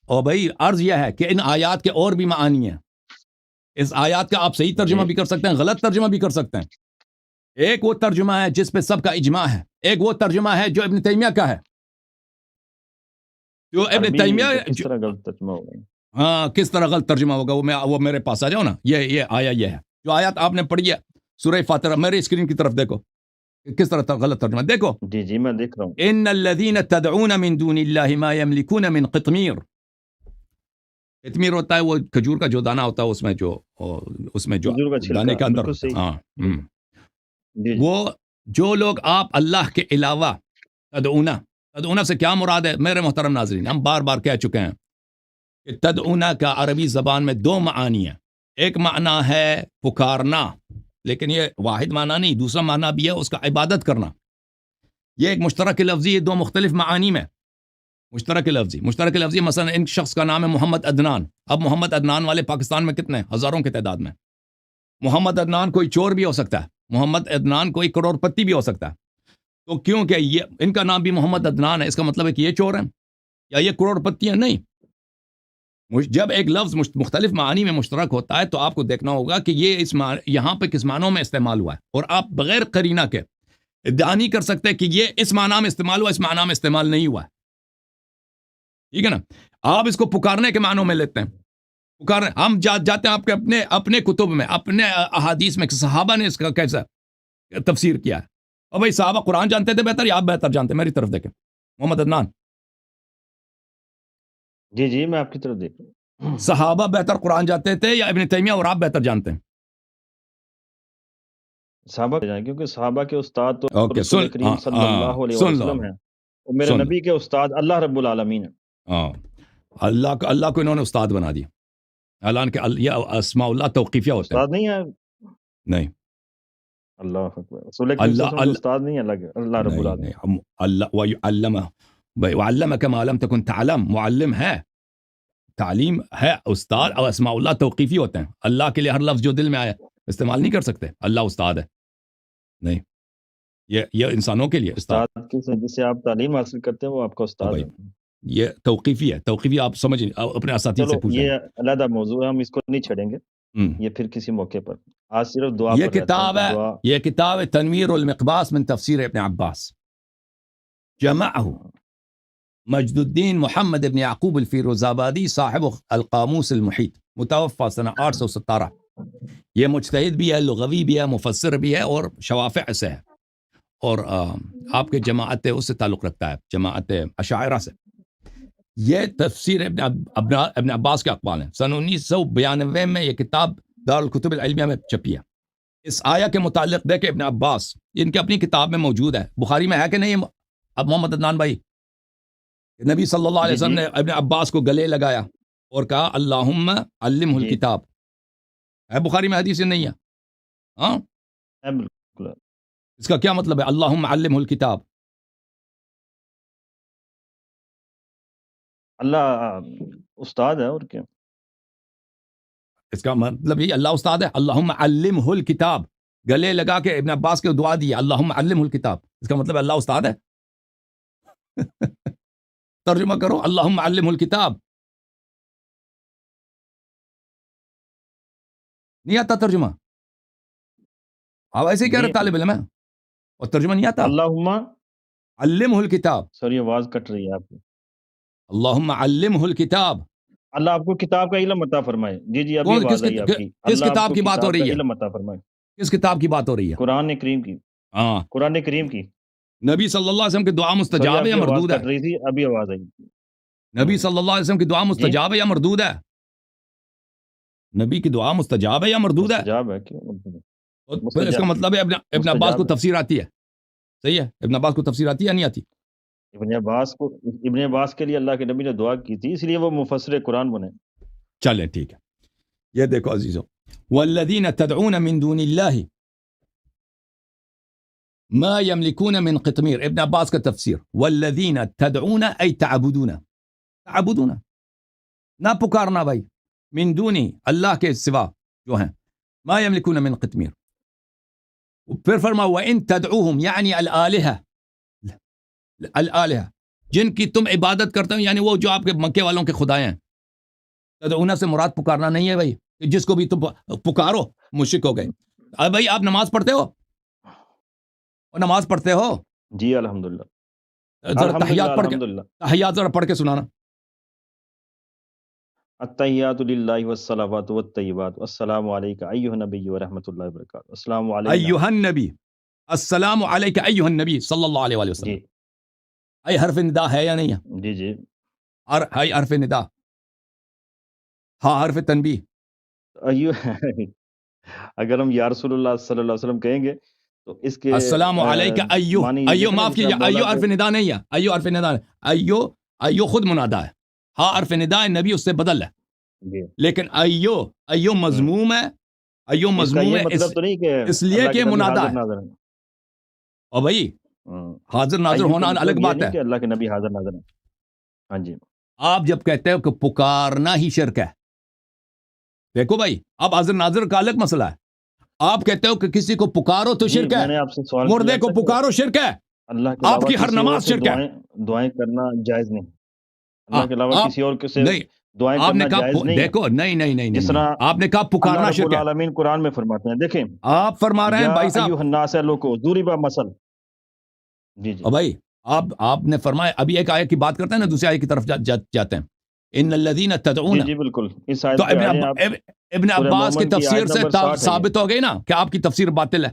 S1: او بھائی عرض یہ ہے کہ ان آیات کے اور بھی معانی ہیں، اس آیات کا آپ صحیح ترجمہ
S2: جی
S1: بھی کر سکتے ہیں، غلط ترجمہ بھی کر سکتے ہیں۔ ایک وہ ترجمہ ہے جس پہ سب کا اجماع ہے، ایک وہ ترجمہ ہے جو ابن تیمیہ کا ہے، جو ابن
S2: عربی
S1: تیمیہ
S2: کا کس طرح غلط ترجمہ ہو گیا؟
S1: ہاں کس طرح غلط ترجمہ ہوگا، وہ میرے پاس آ جاؤ نا، یہ آیا یہ ہے جو آیات آپ نے پڑھی ہے سورہ فاتحہ، میرے اسکرین کی طرف دیکھو کس طرح غلط ترجمہ، دیکھو
S2: جی جی میں دیکھ رہا ہوں۔
S1: ان الذين تدعون من دون الله ما يملكون من قطمير، قطمیر ہوتا ہے وہ کھجور کا جو دانہ ہوتا ہے، اس میں جو
S2: کھجور کا
S1: دانے
S2: چھلکا،
S1: کے اندر
S2: بالکل
S1: ہوتا ہے،
S2: صحیح۔
S1: ہاں
S2: جی جی
S1: وہ جو لوگ آپ اللہ کے علاوہ تدعونا سے کیا مراد ہے میرے محترم ناظرین؟ ہم بار بار کہہ چکے ہیں کہ تدعونا کا عربی زبان میں 2 معانی ہیں، ایک معنی ہے پکارنا، لیکن یہ واحد معنی نہیں، دوسرا معنی بھی ہے اس کا عبادت کرنا، یہ ایک مشترک لفظی، یہ 2 مختلف معانی میں مشترک لفظی مثلا ان شخص کا نام ہے محمد عدنان، اب محمد عدنان والے پاکستان میں کتنے ہیں؟ ہزاروں کی تعداد میں۔ محمد عدنان کوئی چور بھی ہو سکتا ہے، محمد عدنان کوئی کروڑ پتی بھی ہو سکتا ہے، تو کیونکہ یہ ان کا نام بھی محمد عدنان ہے اس کا مطلب ہے کہ یہ چور ہیں یا یہ کروڑ پتی ہیں؟ نہیں، جب ایک لفظ مختلف معانی میں مشترک ہوتا ہے تو آپ کو دیکھنا ہوگا کہ یہ یہاں پہ کس معنوں میں استعمال ہوا ہے، اور آپ بغیر قرینہ کے ادعا نہیں کر سکتے کہ یہ اس معنی میں استعمال ہوا، اس معنی میں استعمال نہیں ہوا ہے، ٹھیک ہے نا؟ آپ اس کو پکارنے کے معنوں میں لیتے ہیں، پکارنے، ہم جاتے ہیں آپ کے اپنے کتب میں، اپنے احادیث میں صحابہ نے اس کا کیسا تفسیر کیا ہے، اور بھائی صحابہ قرآن جانتے تھے بہتر یا آپ بہتر جانتے ہیں؟ میری طرف دیکھیں محمد عدنان،
S2: جی جی میں آپ کی طرف دیکھ رہا ہوں۔
S1: صحابہ بہتر قرآن جانتے تھے یا ابن تیمیہ اور آپ بہتر جانتے ہیں؟
S2: صحابہ جائیں، کیونکہ صحابہ کے استاد تو
S1: اوکے
S2: رسول کریم صلی اللہ علیہ
S1: سن لو
S2: وسلم ہیں، اور میرے
S1: سن لو،
S2: نبی کے استاد اللہ رب العالمین ہیں۔
S1: ہاں اللہ کو انہوں نے استاد بنا دیا، حالانکہ یہ اسماء اللہ توقیفیہ ہوتے ہیں،
S2: استاد نہیں ہے،
S1: نہیں
S2: اللہ اکبر، رسول کریم صلی اللہ علیہ وسلم کے استاد نہیں ہے اللہ رب العالمین۔
S1: نہیں اللہ وعلمک ما لم تکن تعلم، معلم ہے، تعلیم ہے، استاد اور اسماء اللہ توقیفی ہوتے ہیں، اللہ کے لیے ہر لفظ جو دل میں آیا استعمال نہیں کر سکتے، اللہ استاد ہے، نہیں، یہ انسانوں کے لیے استاد،
S2: جس سے آپ تعلیم حاصل کرتے ہیں وہ آپ کا استاد
S1: بھائی
S2: ہے۔
S1: یہ توقیفی ہے، توقیفی آپ سمجھ اپنے اساتذہ
S2: چلو
S1: سے پوچھیں،
S2: یہ علیحدہ موضوع ہے، ہم اس کو نہیں چھیڑیں گے، یہ پھر کسی موقع پر، آج صرف دعا
S1: یہ
S2: پر رہتے ہیں
S1: کتاب
S2: کہ
S1: ہے،
S2: دعا۔
S1: یہ کتاب ہے تنویر المقباس من تفسیر ابن عباس، جمعه مجد الدین محمد ابن یعقوب الفیروزآبادی صاحب القاموس المحیط، متوفى سنہ 817۔ یہ مجتہد بھی ہے، لغوی بھی ہے، مفسر بھی ہے، اور شوافع سے ہے، اور آپ کے جماعت اس سے تعلق رکھتا ہے، جماعت اشاعرہ سے۔ یہ تفسیر ابن عباس کے اقوال ہیں۔ سن 1992 میں یہ کتاب دارالکتب العلمیہ میں چھپی ہے۔ اس آیہ کے متعلق دیکھیں ابن عباس، ان کی اپنی کتاب میں موجود ہے، بخاری میں ہے کہ نہیں؟ اب محمد عدنان بھائی، نبی صلی اللہ علیہ وسلم نے ابن عباس کو گلے لگایا اور کہا اللہم علمہ الکتاب، ہے بخاری میں، حدیث نہیں ہے؟ ہاں،
S2: بالکل۔
S1: اس کا کیا مطلب ہے اللہم علمہ الکتاب؟
S2: اللہ استاد ہے، اور کیا؟
S1: اس کا مطلب یہ اللہ استاد ہے۔ اللہم علمہ الکتاب، گلے لگا کے ابن عباس کو دعا دی اللہم علمہ الکتاب، اس کا مطلب اللہ استاد ہے؟ ترجمہ کرو اللہم علمہ الکتاب، نہیں آتا ترجمہ؟ آپ ایسے ہی کہہ رہے طالب علم ہے اور ترجمہ نہیں آتا؟
S2: اللہم
S1: علمہ الکتاب،
S2: سوری آواز کٹ رہی ہے آپ کی۔
S1: اللہم علمہ الکتاب،
S2: اللہ آپ کو کتاب کا علم عطا فرمائے۔ جی جی، ابھی آواز آئی آپ کی۔
S1: کس
S2: اللہ آپ
S1: کتاب
S2: کو
S1: کی بات ہو رہی ہے؟
S2: علم عطا فرمائے۔
S1: کس کتاب کی بات ہو رہی ہے؟
S2: قرآن کریم کی۔
S1: ہاں،
S2: قرآن کریم کی۔
S1: نبی صلی اللہ علیہ وسلم کی دعا مستجاب ہے یا مردود ہے؟
S2: کٹ رہی تھی، ابھی آواز آئی۔
S1: نبی صلی اللہ علیہ وسلم کی دعا مستجاب ہے یا مردود ہے؟ نبی کی دعا مستجاب ہے یا مردود ہے؟
S2: مستجاب ہے، کیوں؟
S1: پھر اس کا مطلب ہے ابن عباس کو تفسیر آتی ہے، صحیح ہے؟ ابن عباس کو تفسیر آتی ہے یا نہیں آتی؟
S2: ابن عباس کے لیے اللہ کے نبی نے دعا کی تھی، اس لیے وہ مفسر قرآن بنے۔
S1: چلیں ٹھیک ہے، یہ دیکھو عزیزو، والذین تدعون من دون اللہ ما یملکون من قطمیر، ابن عباس کا تفسیر، والذین تدعون ای تعبدون، تعبدون نہ پکارنا بھائی، من دونی اللہ کے سوا جو ہیں، ما یملکون من قطمیر، پھر فرما وَإِن تدعوہم یعنی الآلہہ، الآلہہ جن کی تم عبادت کرتے ہو، یعنی وہ جو آپ کے مکے والوں کے خدائے ہیں۔ تدعونا سے مراد پکارنا نہیں ہے بھائی، جس کو بھی تم پکارو مشرک ہو گئے۔ اب بھائی آپ نماز پڑھتے ہو؟ اور نماز پڑھتے ہو؟
S2: جی الحمدللہ۔
S1: ذرا تحیات پڑھ کے، تحیات ذرا پڑھ کے سنانا۔
S2: التحیات للہ والصلوات والطیبات السلام علیک ایھا النبی ورحمۃ اللہ وبرکاتہ۔ السلام علیکم
S1: ایھا النبی، السلام علیک ایھا النبی صلی اللہ علیہ وآلہ وسلم۔
S2: جی
S1: ای حرف ندا ہے یا نہیں ہے؟
S2: جی جی،
S1: ای حرف ندا، ہاں حرف تنبیہ۔
S2: اگر ہم یا رسول اللہ صلی اللہ علیہ وسلم کہیں گے تو اس کے
S1: السلام علیک ایو، ایو معاف کیجیے، ایو حرف ندا نہیں ہے، ایو حرف ندا نہیں، ایو، ایو خود منادا ہے، ہاں حرف ندا ہے، نبی اس سے بدل ہے، لیکن ایو، ایو مضموم ہے، ایو مضموم ہے،
S2: مطلب تو نہیں کہ
S1: اس لیے کہ منادا ہے۔ اور بھائی حاضر ناظر ہونا الگ بات ہے۔
S2: کہ اللہ کے نبی حاضر ناظر ہیں۔ ہاں جی،
S1: آپ جب کہتے ہو کہ پکارنا ہی شرک ہے، دیکھو بھائی اب حاضر ناظر کا الگ مسئلہ ہے، آپ کہتے ہو کہ کسی کو پکارو تو شرک ہے، مردے کو پکارو شرک ہے، آپ کی ہر نماز شرک ہے،
S2: دعائیں کرنا جائز نہیں، اللہ کے علاوہ کسی اور سے دعائیں کرنا جائز نہیں۔
S1: دیکھو نہیں نہیں نہیں،
S2: جس طرح
S1: آپ نے کہا پکارنا شرک ہے،
S2: اللہ رب العالمین قرآن میں فرماتے ہیں، دیکھیں
S1: آپ فرما رہے ہیں بھائی صاحب،
S2: ایھا الناس لوگو ضرب مثل۔ جی جی،
S1: اور بھائی آپ نے فرمایا، ابھی ایک آیت کی بات کرتے ہیں نا، دوسری آیت کی طرف جاتے ہیں، ان الذین تدعون،
S2: جی بالکل، اس
S1: تو
S2: آیت
S1: ابن عباس کی تفسیر سے ثابت ہو گئی نا کہ آپ کی تفسیر باطل ہے۔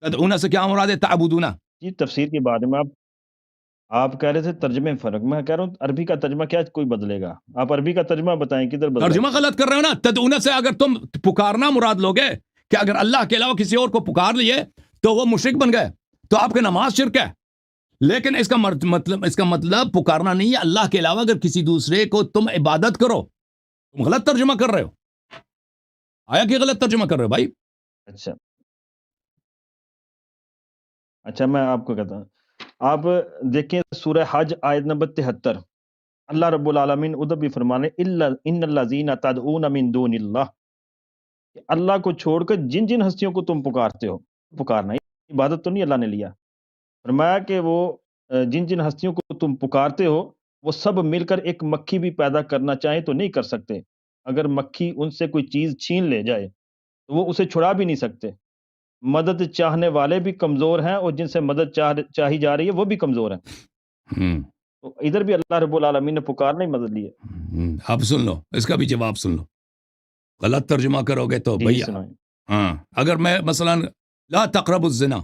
S1: تدعون سے کیا مراد ہے؟ تعبدون۔
S2: جی تفسیر کے بارے میں آپ کہہ رہے تھے ترجمے فرق، میں کہہ رہا ہوں عربی کا ترجمہ کیا کوئی بدلے گا؟ آپ عربی کا ترجمہ بتائیں، کدھر بدلے؟
S1: ترجمہ غلط کر رہے ہو نا، تدعون سے اگر تم پکارنا مراد لوگے کہ اگر اللہ کے علاوہ کسی اور کو پکار لیے تو وہ مشرک بن گئے، تو آپ کے نماز شرک ہے، لیکن اس کا مطلب پکارنا نہیں ہے، اللہ کے علاوہ اگر کسی دوسرے کو تم عبادت کرو، تم غلط ترجمہ کر رہے ہو، آیا کہ غلط ترجمہ کر رہے ہو بھائی؟
S2: اچھا میں آپ کو کہتا ہوں، آپ دیکھیں سورہ حج آیت نمبر 73، اللہ رب العالمین ادھر بھی فرمانے ان الذین تدعون من دون اللہ، اللہ کو چھوڑ کر جن جن ہستیوں کو تم پکارتے ہو، پکارنا عبادت تو نہیں اللہ نے لیا، فرمایا کہ وہ جن جن ہستیوں کو تم پکارتے ہو وہ سب مل کر ایک مکھی بھی پیدا کرنا چاہیں تو نہیں کر سکتے، اگر مکھی ان سے کوئی چیز چھین لے جائے تو وہ اسے چھڑا بھی نہیں سکتے، مدد چاہنے والے بھی کمزور ہیں اور جن سے مدد چاہی جا رہی ہے وہ بھی کمزور ہیں۔ تو ادھر بھی اللہ رب العالمین نے پکارنا ہی مدد لی ہے.
S1: اب سن لو اس کا بھی جواب سن لو. غلط ترجمہ کرو گے تو
S2: جی
S1: بھیا
S2: سنائیں.
S1: ہاں اگر میں مثلا لا تقرب الزنا،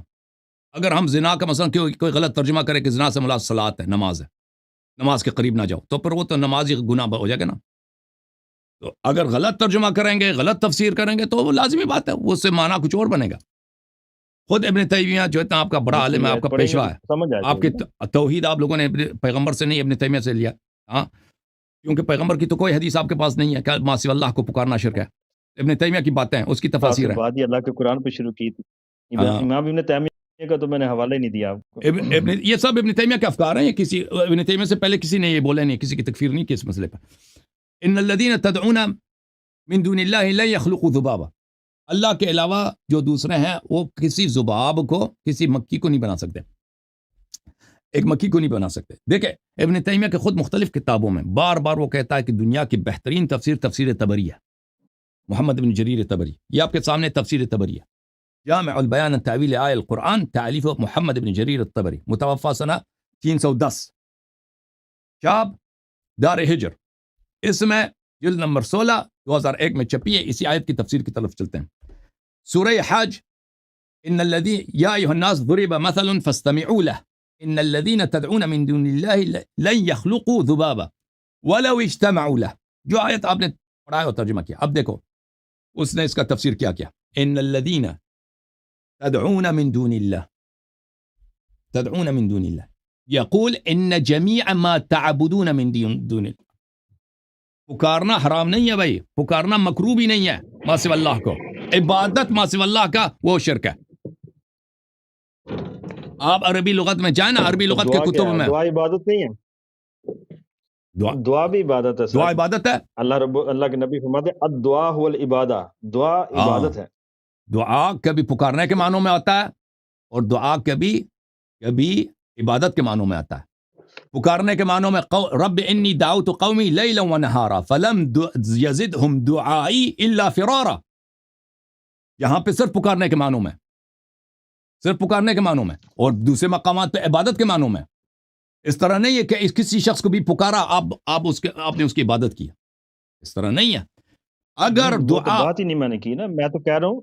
S1: اگر ہم زنا کا مثلا کوئی غلط ترجمہ کرے کہ زنا سے مراد صلاۃ ہے، نماز ہے، نماز کے قریب نہ جاؤ، تو پھر وہ تو نماز ہی گناہ ہو جائے گا نا. تو اگر غلط ترجمہ کریں گے، غلط تفسیر کریں گے تو وہ لازمی بات ہے، وہ سے معنی کچھ اور بنے گا. خود ابن تیمیہ جو اتنا آپ کا بڑا عالم ہے، آپ کا پیشوا ہے،
S2: سمجھ آئے
S1: آپ کی توحید آپ لوگوں نے پیغمبر سے نہیں ابن تیمیہ سے لیا. ہاں کیونکہ پیغمبر کی تو کوئی حدیث آپ کے پاس نہیں ہے کہ ما سوی اللہ کو پکارنا شرک ہے. ابن تیمیہ کی باتیں ہیں، اس کی تفاسیر ہے.
S2: بات ہی اللہ کے قرآن پہ شروع کی تھی. امام ابن تیمیہ کا تو میں نے حوالہ ہی نہیں دیا آپ کو.
S1: یہ سب ابن تیمیہ کے افکار ہیں، کسی ابن تیمیہ سے پہلے کسی نے یہ بولے نہیں، کسی کی تکفیر نہیں کی اس مسئلے پر. ان الذین تدعون من دون اللہ لن یخلقوا ذبابا، اللہ کے علاوہ جو دوسرے ہیں وہ کسی ذباب کو، کسی مکھی کو نہیں بنا سکتے، ایک مکھی کو نہیں بنا سکتے. دیکھیں ابن تیمیہ کے خود مختلف کتابوں میں بار بار وہ کہتا ہے کہ دنیا کی بہترین تفسیر تفسیر طبری ہے، محمد بن جریر طبری. یہ آپ کے سامنے تفسیر طبری ہے، جامع البیان تأویل آیہ القرآن تألیف محمد بن جریر الطبری، متوفى سنہ 310، شاب دار ہجر. اس میں جلد نمبر 16 2001 میں چھپی ہے. اسی آیت کی تفسیر کی طرف چلتے ہیں. سورہ حج، ان الذی یا ایھا الناس ضرب مثل فاستمعوا له ان الذین تدعون من دون اللہ لن یخلقوا ذبابا ولو اجتمعوا له. جو آیت آپ نے پڑھا ہے اور ترجمہ کیا، اب دیکھو اس نے اس کا تفسیر کیا کیا. ان الذین تدعون من دون اللہ، تدعون من دون اللہ یقول ان جمیع ما تعبدون من دون اللہ. پکارنا حرام نہیں ہے بھائی، پکارنا مکروہ بھی نہیں ہے ما سوی اللہ کو. عبادت ما سوی اللہ کا وہ شرک ہے. آپ عربی لغت میں جائیں نا، عربی لغت کے کتب میں
S2: دعا عبادت نہیں ہے، دعا بھی عبادت ہے.
S1: دعا عبادت ہے.
S2: اللہ کے نبی فرماتے ہیں الدعاء هو العبادہ، دعا عبادت ہے.
S1: دعا کبھی پکارنے کے معنوں میں آتا ہے اور دعا کبھی عبادت کے معنوں میں آتا ہے. پکارنے کے معنوں میں رب انی دعوت قومی لیلا ونہارا فلم یزدہم دعائی الا فرارا. یہاں پہ صرف پکارنے کے معنوں میں، صرف پکارنے کے معنوں میں، اور دوسرے مقامات پہ عبادت کے معنوں میں. اس طرح نہیں ہے کہ کسی شخص کو بھی پکارا آپ نے اس کی عبادت کی، اس طرح نہیں ہے. اگر دعا
S2: بات ہی نہیں میں نے کی نا، میں تو کہہ رہا ہوں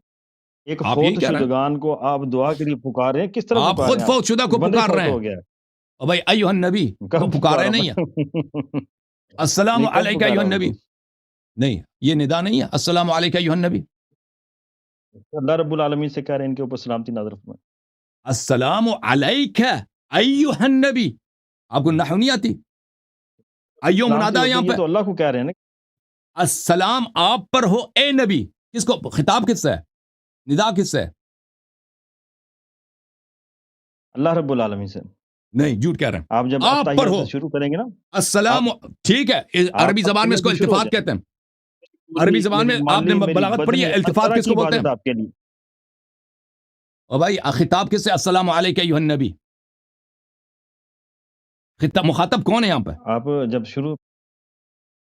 S2: ایک فوت شدگان کو آپ دعا کے لیے پکار رہے ہیں، کس طرح
S1: آپ خود فوت شدہ کو پکار رہے ہیں. اور بھائی ایھا النبی کو پکارے نہیں ہے، السلام علیکہ ایھا النبی نہیں، یہ ندا نہیں ہے السلام علیکہ ایھا النبی.
S2: اللہ رب العالمین سے کہہ رہے ہیں ان کے اوپر سلامتی نازل فرمائے.
S1: السلام علیکہ ایھا النبی. آپ کو نحو نہیں آتی؟ ایو منادا یہاں پہ
S2: تو اللہ کو کہہ رہے ہیں نا،
S1: السلام آپ پر ہو اے نبی. کس کو خطاب کس سے ہے؟ ندا کس سے ہے؟
S2: اللہ رب العالمین سے.
S1: نہیں جھوٹ کہہ رہے ہیں.
S2: آپ جب
S1: آپ پر ہو
S2: شروع کریں گے نا
S1: السلام، ٹھیک ہے عربی زبان میں اس کو التفات کہتے ہیں. عربی زبان میں آپ نے بلاغت پڑھی ہے، التفات کس کو بولتے ہیں؟
S2: آپ کے لیے
S1: اور بھائی خطاب کس سے؟ السلام علیکہ ایھا النبی. خطاب مخاطب کون ہے یہاں پہ؟
S2: آپ جب شروع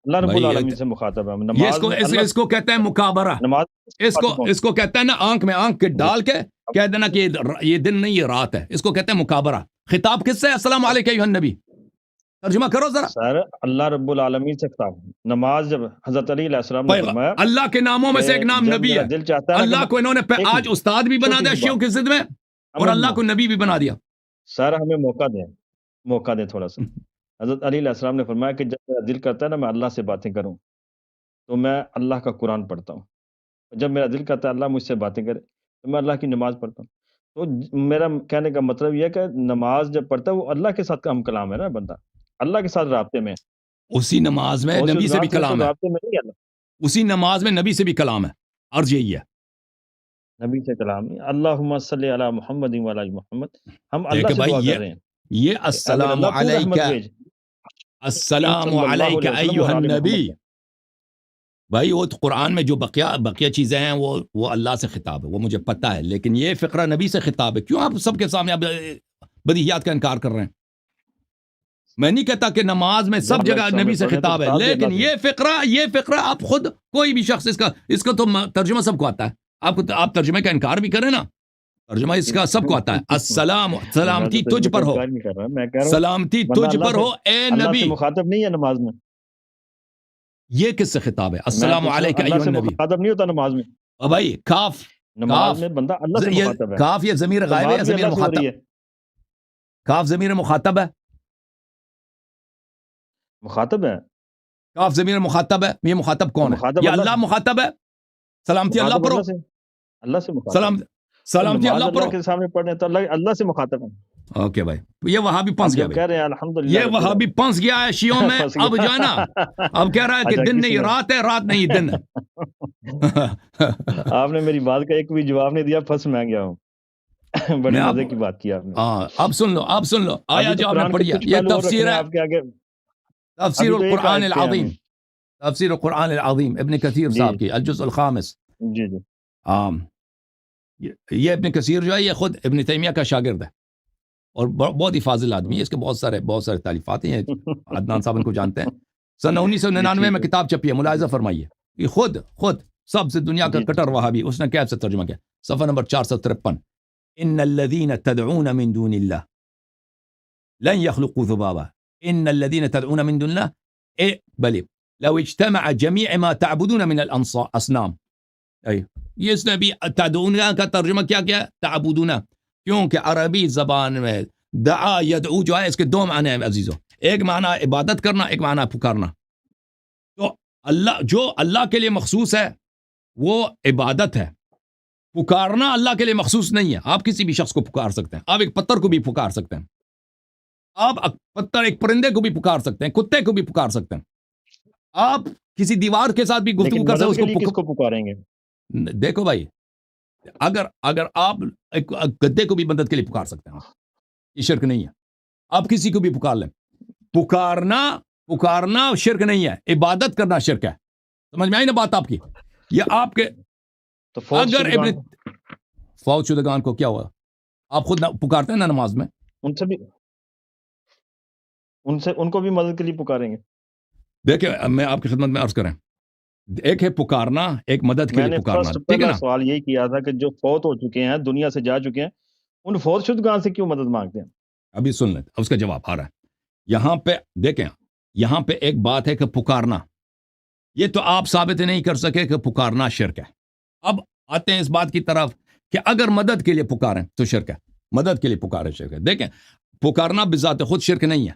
S2: اللہ رب العالمین سے مخاطب ہے.
S1: یہ اس کو کہتے ہیں مکابرہ. اس کو کہتے ہیں نا آنکھ میں آنکھ ڈال کے کہہ دینا کہ یہ دن نہیں یہ رات ہے، اس کو کہتے ہیں مکابرہ. خطاب کس سے؟ السلام علیکہ ایھا النبی. ترجمہ کرو ذرا.
S2: سر اللہ رب العالمین سے خطاب. نماز جب حضرت علی علیہ السلام نے فرمایا
S1: اللہ کے ناموں میں سے ایک نام نبی ہے.
S2: دل چاہتا ہے
S1: اللہ کو انہوں نے آج استاد بھی بنا دیا شیعوں کی ضد میں، اور اللہ کو نبی بھی بنا دیا.
S2: سر ہمیں موقع دیں تھوڑا سا. حضرت علی علیہ السلام نے فرمایا کہ جب میرا دل کرتا ہے نا میں اللہ سے باتیں کروں تو میں اللہ کا قرآن پڑھتا ہوں. جب میرا دل کرتا ہے اللہ مجھ سے باتیں کرے تو میں اللہ کی نماز پڑھتا ہوں. تو میرا کہنے کا مطلب یہ ہے کہ نماز جب پڑھتا ہے وہ اللہ کے ساتھ ہم کلام ہے نا، بندہ اللہ کے ساتھ رابطے میں.
S1: اسی نماز میں نبی سے بھی کلام ہے، اسی نماز میں نبی سے بھی کلام ہے. عرض یہی ہے
S2: نبی سے کلام نہیں. اللہم صلی علی محمد و علی محمد. ہم اللہ سے دعا کر رہے ہیں.
S1: یہ السلام علیکہ، السلام علیکہ ایھا النبی. بھائی وہ قرآن میں جو بقیہ چیزیں ہیں وہ اللہ سے خطاب ہے، وہ مجھے پتہ ہے، لیکن یہ فقرہ نبی سے خطاب ہے. کیوں آپ سب کے سامنے بدیہیات کا انکار کر رہے ہیں؟ میں نہیں کہتا کہ نماز میں سب جگہ نبی سے خطاب ہے، لیکن یہ فقرہ آپ خود کوئی بھی شخص اس کا تو ترجمہ سب کو آتا ہے. آپ ترجمے کا انکار بھی کریں نا، ترجمہ اس کا سب کو آتا ہے. السلام سلامتی
S2: میں تو
S1: تجھ پر ہو,
S2: انکار نہیں کر رہا, میں کہہ رہا ہوں
S1: سلامتی
S2: بندہ
S1: تجھ
S2: اللہ
S1: پر
S2: سے
S1: ہو اے
S2: اللہ
S1: نبی.
S2: سے مخاطب نہیں ہے نماز میں.
S1: یہ کس سے خطاب ہے؟
S2: میں
S1: السلام
S2: پوچھ رہا
S1: علیک
S2: ہوں اللہ
S1: ایھا
S2: سے
S1: النبی.
S2: مخاطب نہیں ہوتا نماز میں.
S1: بھائی کاف
S2: نماز میں بندہ اللہ سے
S1: یہ
S2: مخاطب ہے.
S1: کاف یہ ضمیر غائب ہے یا
S2: نماز بھی
S1: ضمیر
S2: اللہ سے ہو
S1: مخاطب؟
S2: رہی ہے.
S1: کاف ضمیر مخاطب ہے.
S2: مخاطب ہے.
S1: کاف ضمیر مخاطب ہے. یہ مخاطب کون ہے؟
S2: مخاطب
S1: یہ
S2: اللہ
S1: اللہ مخاطب ہے. سلامتی اللہ
S2: مخاطب
S1: پر ہو.
S2: اللہ سے مخاطب.
S1: سلام
S2: تو
S1: سلامتی
S2: نماز
S1: اللہ پر
S2: اللہ
S1: ہو.
S2: کے سامنے پڑھنے تو اللہ سے مخاطب ہے.
S1: اوکے بھائی, یہ وہاں بھی
S2: آپ
S1: پنس گیا
S2: جب
S1: بھائی.
S2: کہہ رہے ہیں الحمدللہ
S1: یہ
S2: رب
S1: وہاں بھی
S2: العالمین
S1: پنس گیا ہے شیعوں میں.
S2: پھنس گیا.
S1: اب جانا اب کہہ رہا ہے کہ
S2: اچھا
S1: دن
S2: کسی
S1: نہیں
S2: نے
S1: رات ہے, رات نہیں دن ہے.
S2: آپ نے میری بات کا ایک بھی جواب نہیں دیا, پھنس میں گیا ہوں. بڑی
S1: میں
S2: مزے کی بات کی آپ نے.
S1: اب سن لو, اب سن لو آیا
S2: ابھی تو
S1: جو آپ نے
S2: قرآن کے
S1: پڑھی ہے.
S2: کچھ
S1: یہ
S2: پہلو اور
S1: تفسیر
S2: رکھنے
S1: ہے,
S2: آپ کے آگے.
S1: تفسیر
S2: ابھی تو ایک
S1: القرآن
S2: آیت پہ ہیں
S1: العظیم,
S2: ہمیں.
S1: تفسیر القرآن العظیم ابن کثیر
S2: جی
S1: صاحب کی الجزء الخامس.
S2: جی جی
S1: یہ ابن کثیر جو ہے یہ خود ابن تیمیہ کا شاگرد ہے اور بہت ہی فاضل آدمی ہے. اس کے بہت سارے تالیفات ہیں. عدنان صاحب ان کو جانتے ہیں. سن 1999 میں کتاب چھپی ہے, ملاحظہ فرمائیے. یہ خود سب سے دنیا کا کٹر وہابی, اس نے کیسے ترجمہ کیا, صفحہ نمبر 453. ان الذين تدعون من دون الله لن يخلقوا ذبابا. ان الذين تدعون من دون الله بل لو اجتمع جميع ما تعبدون من الاصنام. یہ اس نے بھی تدعون کا ترجمہ کیا تعبدون, کیونکہ عربی زبان میں دعا یدعو جو ہے اس کے دو معنی ہیں عزیزو. ایک معنی عبادت کرنا, ایک معنی پکارنا. تو اللہ جو اللہ کے لیے مخصوص ہے وہ عبادت ہے. پکارنا اللہ کے لیے مخصوص نہیں ہے. آپ کسی بھی شخص کو پکار سکتے ہیں. آپ ایک پتھر کو بھی پکار سکتے ہیں. آپ پتھر ایک پرندے کو بھی پکار سکتے ہیں, کتے کو بھی پکار سکتے ہیں. آپ کسی دیوار کے ساتھ بھی گفتگو کر سکتے ہیں.
S2: کس کو پکاریں گے؟
S1: دیکھو بھائی, اگر آپ ایک گدے کو بھی مدد کے لیے پکار سکتے ہیں, یہ شرک نہیں ہے. آپ کسی کو بھی پکار لیں. پکارنا شرک نہیں ہے, عبادت کرنا شرک ہے. سمجھ میں آئی نا بات آپ کی؟ یہ آپ کے اگر ابن فوت شدگان کو کیا ہوا, آپ خود پکارتے ہیں نا نماز میں,
S2: ان کو بھی مدد کے لیے پکاریں گے.
S1: دیکھیں میں آپ کی خدمت میں عرض کریں, ایک ہے پکارنا, ایک مدد کے لیے پکارنا. ٹھیک ہے نا,
S2: سوال یہی کیا تھا کہ جو فوت ہو چکے ہیں, دنیا سے جا چکے ہیں, ان فوت شدگان سے کیوں مدد مانگتے ہیں؟
S1: ابھی سن لیں, اس کا جواب آ رہا ہے. یہاں پہ دیکھیں, یہاں پہ ایک بات ہے کہ پکارنا, یہ تو آپ ثابت نہیں کر سکے کہ پکارنا شرک ہے. اب آتے ہیں اس بات کی طرف کہ اگر مدد کے لیے پکاریں تو شرک ہے. مدد کے لیے پکارے شرک ہے. دیکھیں پکارنا بذات خود شرک نہیں ہے,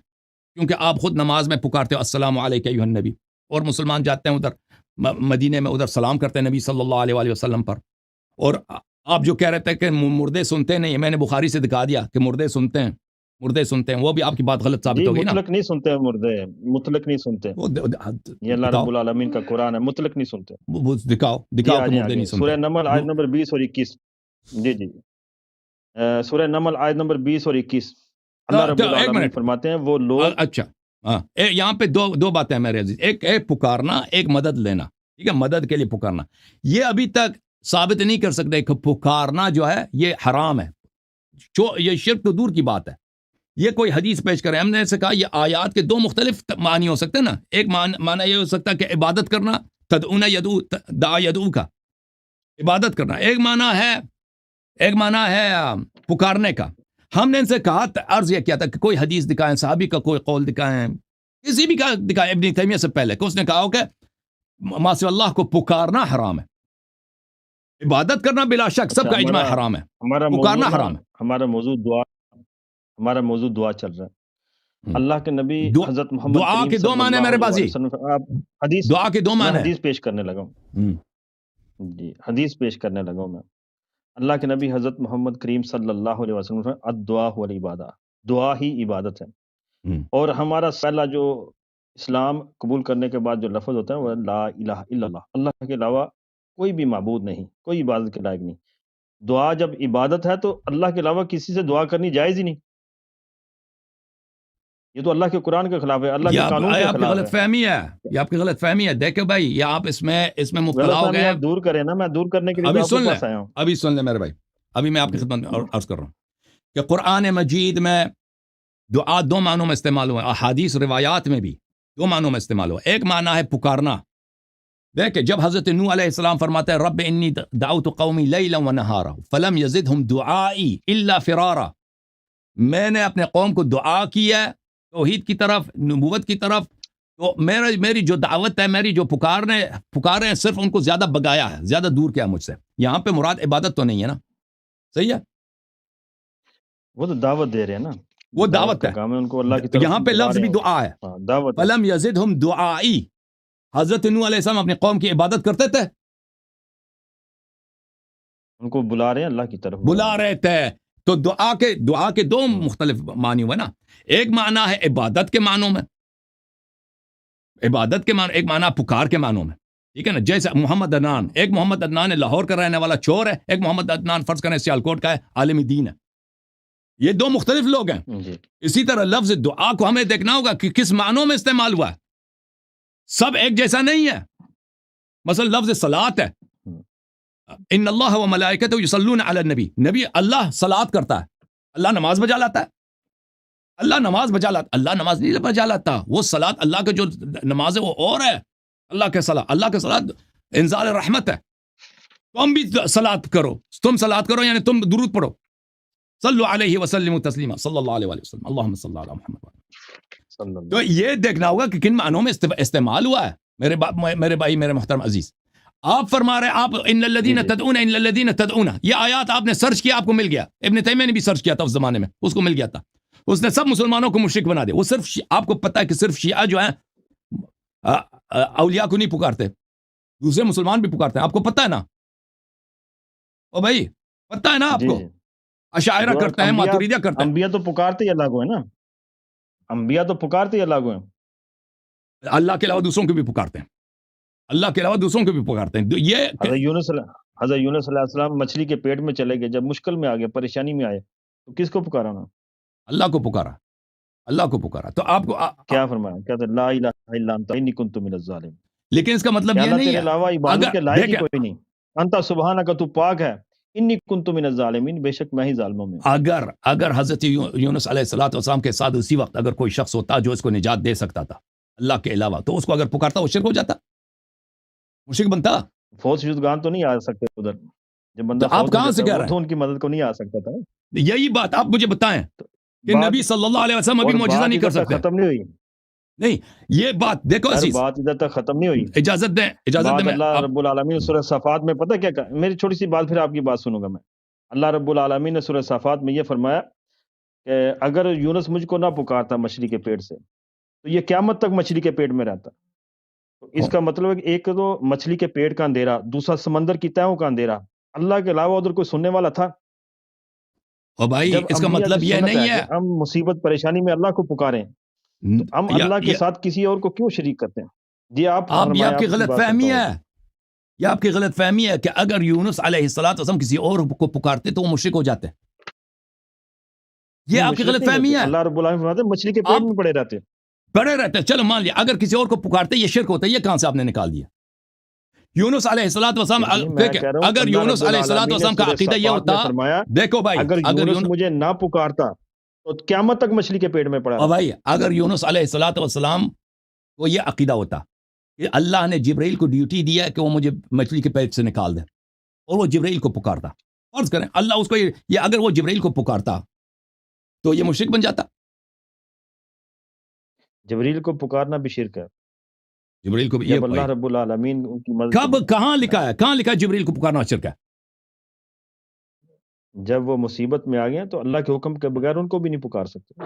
S1: کیونکہ آپ خود نماز میں پکارتے ہو السلام علیک ایھا النبی, اور مسلمان جاتے ہیں ادھر مدینے میں, ادھر سلام کرتے ہیں نبی صلی اللہ علیہ وآلہ وسلم پر. اور آپ جو کہہ رہے تھے کہ مردے سنتے نہیں, میں نے بخاری سے دکھا دیا کہ مردے سنتے ہیں, وہ بھی آپ کی بات غلط ثابت ہو گئی نا.
S2: مطلق نہیں سنتے مردے, مطلق نہیں سنتے. یہ اللہ رب العالمین کا قرآن ہے, مطلق نہیں سنتے.
S1: دکھاؤ کہ مردے نہیں سنتے.
S2: سورہ نمل آیت نمبر 20 اور 21. جی سورہ نمل آیت نمبر 20 اور 21 اللہ رب العالمین فرماتے ہیں وہ لوگ.
S1: اچھا یہاں پہ دو باتیں ہیں میرے عزیز. ایک پکارنا, ایک مدد لینا. ٹھیک ہے, مدد کے لیے پکارنا, یہ ابھی تک ثابت نہیں کر سکتے کہ پکارنا جو ہے یہ حرام ہے. یہ شرک تو دور کی بات ہے. یہ کوئی حدیث پیش کرے, ہم نے ایسے کہا یہ آیات کے دو مختلف معنی ہو سکتے ہیں نا. ایک معنی یہ ہو سکتا ہے کہ عبادت کرنا, تدعون یدعو, دعا یدعو کا عبادت کرنا. ایک معنی ہے پکارنے کا. ہم نے ان سے کہا, عرض یہ کیا تھا کہ کوئی حدیث دکھائیں, صحابی کا کوئی قول دکھائیں, کسی بھی کا دکھائیں, ابن تیمیہ سے پہلے کہ اس نے کہا ہو کہ ما سوى اللہ کو پکارنا حرام ہے. عبادت کرنا بلا شک سب کا اجماع حرام ہے, پکارنا حرام ہے.
S2: ہمارا موضوع دعا چل رہا ہے. اللہ کے نبی حضرت محمد
S1: دعا کے دو معنی میرے بازی, دعا کے دو معنی.
S2: حدیث پیش کرنے لگا ہوں. جی حدیث پیش کرنے لگا ہوں میں. اللہ کے نبی حضرت محمد کریم صلی اللہ علیہ وسلم الدعا هو العبادہ, دعا ہی عبادت ہے. اور ہمارا پہلا جو اسلام قبول کرنے کے بعد جو لفظ ہوتا ہے وہ لا الہ الا اللہ, اللہ کے علاوہ کوئی بھی معبود نہیں, کوئی عبادت کے لائق نہیں. دعا جب عبادت ہے تو اللہ کے علاوہ کسی سے دعا کرنی جائز ہی نہیں. یہ تو اللہ کے قرآن کے خلاف ہے, اللہ کے قانون کے خلاف ہے.
S1: یہ آپ کی غلط فہمی ہے. دیکھیں بھائی, یہ آپ اس میں مبتلا ہو گئے.
S2: دور کریں نا, میں دور کرنے کے لیے آپ کے پاس آیا ہوں.
S1: ابھی سن لیں میرے بھائی, ابھی میں آپ کی خدمت میں عرض کر رہا ہوں کہ قرآن مجید میں دعا دو معنوں میں استعمال ہوا, احادیث روایات میں بھی دو معنوں میں استعمال ہوا. ایک معنی ہے پکارنا, دیکھیں جب حضرت نوح علیہ السلام فرماتا ہے رب انی دعوت قومی لیلا و نہارا فلم یزدہم دعائی الا فرارا، میں نے اپنے قوم کو دعا کی ہے توحید کی طرف، نبوت کی طرف، تو میری جو دعوت ہے، میری جو پکارے ہیں، صرف ان کو زیادہ بگایا ہے، زیادہ دور کیا مجھ سے. یہاں پہ مراد عبادت تو نہیں ہے نا، صحیح ہے؟
S2: وہ تو دعوت دے رہے ہیں نا،
S1: وہ دعوت
S2: کا
S1: ہے.
S2: کام ہے، ان کو اللہ کی طرف
S1: یہاں پہ
S2: بلا
S1: لفظ
S2: رہے
S1: بھی
S2: ہیں.
S1: دعا ہے.
S2: ہاں، دعوت ہے.
S1: فلم یزدہم دعائی، حضرت نوح علیہ السلام اپنی قوم کی عبادت کرتے تھے،
S2: ان کو بلا رہے ہیں اللہ کی طرف
S1: بلا رہے تھے. تو دعا کے دو مختلف معنی ہوئے نا. ایک معنی ہے عبادت کے معنوں میں، عبادت کے معنی، ایک معنی پکار کے معنوں میں، ٹھیک ہے نا. جیسے محمد عدنان، ایک محمد عدنان ہے لاہور کا رہنے والا چور ہے، ایک محمد عدنان فرض کریں سیالکوٹ کا ہے عالم دین ہے. یہ دو مختلف لوگ ہیں.
S2: جی.
S1: اسی طرح لفظ دعا کو ہمیں دیکھنا ہوگا کہ کس معنوں میں استعمال ہوا ہے، سب ایک جیسا نہیں ہے. مثلا لفظ صلاۃ ہے، ان اللہ و ملائکتہ یصلون علی النبی، نبی اللہ صلاۃ کرتا ہے، اللہ نماز بجا لاتا ہے، اللہ نماز بجا لاتا، اللہ نماز نہیں بجا لاتا. وہ صلاۃ اللہ کا جو نماز ہے وہ اور ہے. اللہ کے صلاۃ انزال رحمت ہے. تم بھی صلاۃ کرو، تم صلاۃ کرو یعنی تم درود پڑھو. صلو علیہ وسلم تسلیما، صلی اللہ علیہ وسلم، اللہم صلی علی محمد. تو یہ دیکھنا ہوگا کہ کن معنوں میں استعمال ہوا ہے. میرے بھائی، میرے محترم عزیز، آپ فرما رہے ہیں، آپ ان الذین تدعون، ان الذین تدعون، یہ آیات آپ نے سرچ کیا، آپ کو مل گیا. ابن تیمیہ نے بھی سرچ کیا تھا اس زمانے میں، اس کو مل گیا تھا. اس نے سب مسلمانوں کو مشرک بنا دیا. وہ صرف آپ کو پتہ ہے کہ صرف شیعہ جو ہیں اولیاء کو نہیں پکارتے، دوسرے مسلمان بھی پکارتے ہیں. آپ کو پتہ ہے نا، او بھائی پتہ ہے نا آپ کو. اشاعرہ کرتے ہیں، ماتریدیہ کرتے ہیں.
S2: انبیاء تو پکارتے ہی اللہ کو ہے نا، انبیاء تو پکارتے ہی اللہ کو ہیں.
S1: اللہ کے علاوہ دوسروں کو بھی پکارتے ہیں، اللہ کے علاوہ دوسروں کو بھی پکارتے ہیں. یہ
S2: حضرت یونس علیہ السلام مچھلی کے پیٹ میں چلے گئے، جب مشکل میں آ گئے، پریشانی میں آئے، تو کس کو پکارا نا؟
S1: اللہ کو پکارا، اللہ کو پکارا. تو آپ کو
S2: کیا فرمایا؟ کہتے لا الہ الا انت انی کنت من الظالمین.
S1: لیکن اس کا مطلب یہ نہیں ہے
S2: تیرے علاوہ عبادت کے لائق ہی کوئی نہیں. انت سبحانک، تو پاک ہے. انی کنت من الظالمین، بے شک میں ہی ظالموں میں.
S1: اگر حضرت یونس علیہ الصلوۃ والسلام کے ساتھ اسی وقت اگر کوئی شخص ہوتا جو اس کو نجات دے سکتا تھا اللہ کے علاوہ، تو اس کو اگر پکارتا وہ شرک ہو جاتا، مشرک بنتا.
S2: فوج شدگان تو نہیں آ سکتے ادھر، جب بندہ
S1: آپ کہاں سے کہہ رہے ہیں؟
S2: تو ان کی مدد کو نہیں آ سکتا تھا.
S1: یہی بات آپ مجھے بتائیں کہ نبی صلی اللہ علیہ وسلم ابھی معجزہ نہیں کر سکتے.
S2: ختم نہیں ہوئی.
S1: نہیں، یہ بات دیکھو عزیز،
S2: بات ادھر تک ختم نہیں ہوئی.
S1: اجازت دیں
S2: اللہ رب العالمین نے سورہ صافات میں پتہ کیا کہا؟ میری چھوٹی سی بات، پھر آپ کی بات سنوں گا میں. اللہ رب العالمین نے سورہ صافات میں یہ فرمایا کہ اگر یونس مجھ کو نہ پکارتا مچھلی کے پیٹ سے، تو یہ قیامت تک مچھلی کے پیٹ میں رہتا. تو اس کا مطلب ہے کہ ایک تو مچھلی کے پیٹ کا اندھیرا، دوسرا سمندر کی تہوں کا اندھیرا. اللہ کے علاوہ ادھر کوئی سننے والا تھا؟
S1: او بھائی اس کا مطلب یہ نہیں ہے
S2: ہم مصیبت پریشانی میں اللہ کو پکاریں، ہم اللہ کے ساتھ کسی اور کو کیوں شریک کرتے ہیں؟ جی
S1: یہ آپ کی غلط فہمی ہے. یہ آپ کی غلط فہمی ہے کہ اگر یونس علیہ السلام کسی اور کو پکارتے تو وہ مشرک ہو جاتے. یہ آپ کی غلط فہمی ہے.
S2: اللہ رب العالمین فرماتے ہیں مچھلی کے پیٹ میں پڑے رہتے.
S1: چلو مان لیا اگر کسی اور کو پکارتے یہ شرک ہوتا ہے. یہ کہاں سے آپ نے نکال دیا؟ یونس علیہ السلام، اگر یونس علیہ السلام کا عقیدہ یہ ہوتا، دیکھو بھائی،
S2: اگر یونس مجھے نہ پکارتا تو قیامت تک مچھلی کے پیٹ میں پڑا.
S1: بھائی اگر یونس علیہ السلام کو یہ عقیدہ ہوتا کہ اللہ نے جبرائیل کو ڈیوٹی دیا کہ وہ مجھے مچھلی کے پیٹ سے نکال دے، اور وہ جبرائیل کو پکارتا، فرض کریں اللہ اس کو یہ اگر وہ جبرائیل کو پکارتا تو یہ مشرک بن جاتا.
S2: جبرائیل کو پکارنا بھی شرک ہے.
S1: جبرائیل کو
S2: جب اللہ رب العالمین کی مدد،
S1: کہاں لکھا ہے جبرائیل کو پکارنا شرک ہے؟
S2: جب وہ مصیبت میں آ گئے تو اللہ کے حکم کے بغیر ان کو بھی نہیں پکار سکتے.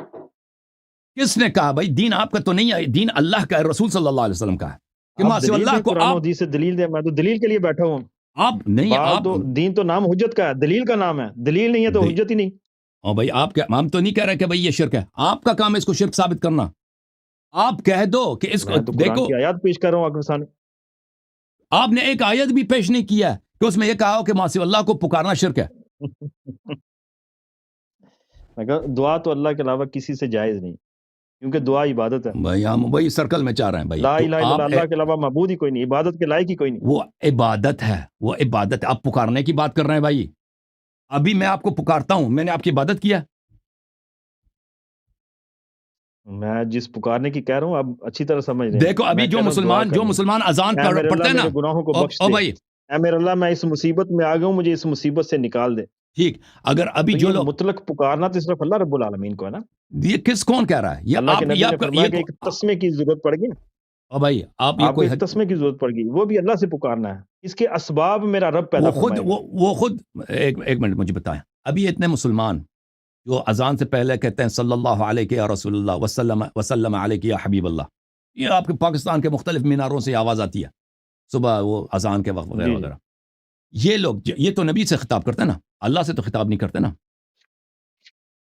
S1: کس نے کہا بھائی؟ دین آپ کا تو نہیں ہے، دین اللہ کا ہے، رسول صلی اللہ علیہ وسلم کا ہے. کہ ماں سے اللہ کو
S2: آپ حدیث سے دلیل دے. میں تو دلیل کے لیے بیٹھا ہوں.
S1: آپ نہیں، آپ
S2: دین تو نام حجت کا ہے، دلیل کا نام ہے. دلیل نہیں ہے تو حجت ہی نہیں.
S1: اور بھائی ہم تو نہیں کہہ رہے کہ بھائی یہ شرک ہے. آپ کا کام ہے اس کو شرک ثابت کرنا. آپ کہہ دو کہ اس کو دیکھو،
S2: آیات پیش کر رہا ہوں. اگر
S1: آپ نے ایک آیت بھی پیش نہیں کیا کہ اس میں یہ کہا ہو کہ ماں سے اللہ کو پکارنا شرک ہے.
S2: دعا تو اللہ کے علاوہ کسی سے جائز نہیں، کیونکہ دعا عبادت ہے.
S1: بھائی ہم وہی سرکل میں چاہ رہے ہیں بھائی.
S2: لا الہ الا اللہ کے علاوہ معبود ہی کوئی نہیں، عبادت کے لائق ہی کوئی نہیں.
S1: وہ عبادت ہے، وہ عبادت ہے. آپ پکارنے کی بات کر رہے ہیں بھائی. ابھی میں آپ کو پکارتا ہوں، میں نے آپ کی عبادت کیا؟
S2: میں جس پکارنے کی کہہ رہا ہوں آپ اچھی طرح سمجھ رہے ہیں.
S1: دیکھو ابھی
S2: میں
S1: جو
S2: کہہ رہا ہوں دعا کریں.
S1: مسلمان اذان
S2: اے میرے
S1: پڑھتے
S2: اللہ
S1: ہیں نا
S2: میرے گناہوں کو بخش
S1: او
S2: دے.
S1: بھائی
S2: اے میرے اللہ میں اس مصیبت میں آ گیا ہوں, مجھے اس مصیبت سے نکال دے.
S1: ٹھیک, اگر ابھی
S2: تو
S1: جو
S2: یہ
S1: لوگ
S2: مطلق پکارنا تو صرف اللہ رب العالمین کو ہے نا.
S1: یہ کس کون کہہ رہا ہے یہ
S2: اللہ کے
S1: آپ
S2: نبی
S1: یہ
S2: نے
S1: آپ کا
S2: فرمایا کہ
S1: یہ
S2: ایک تسمے کی ضرورت پڑ گئی.
S1: او بھائی آپ یہ
S2: آپ کو
S1: کوئی
S2: ایک تسمے کی ضرورت پڑ گئی, وہ بھی اللہ سے پکارنا ہے. اس کے اسباب میرا رب پیدا
S1: وہ خود
S2: فرمائے گا.
S1: وہ خود ایک منٹ مجھے بتائیں, ابھی اتنے مسلمان جو اذان سے پہلے کہتے ہیں صلی اللہ علیہ یا رسول اللہ وسلم علیہ یا حبیب اللہ, یہ آپ کے پاکستان کے مختلف میناروں سے آواز آتی ہے صبح وہ اذان کے وقت وغیرہ
S2: جی
S1: وغیرہ. یہ لوگ یہ تو نبی سے خطاب کرتے ہیں نا, اللہ سے تو خطاب نہیں کرتے نا.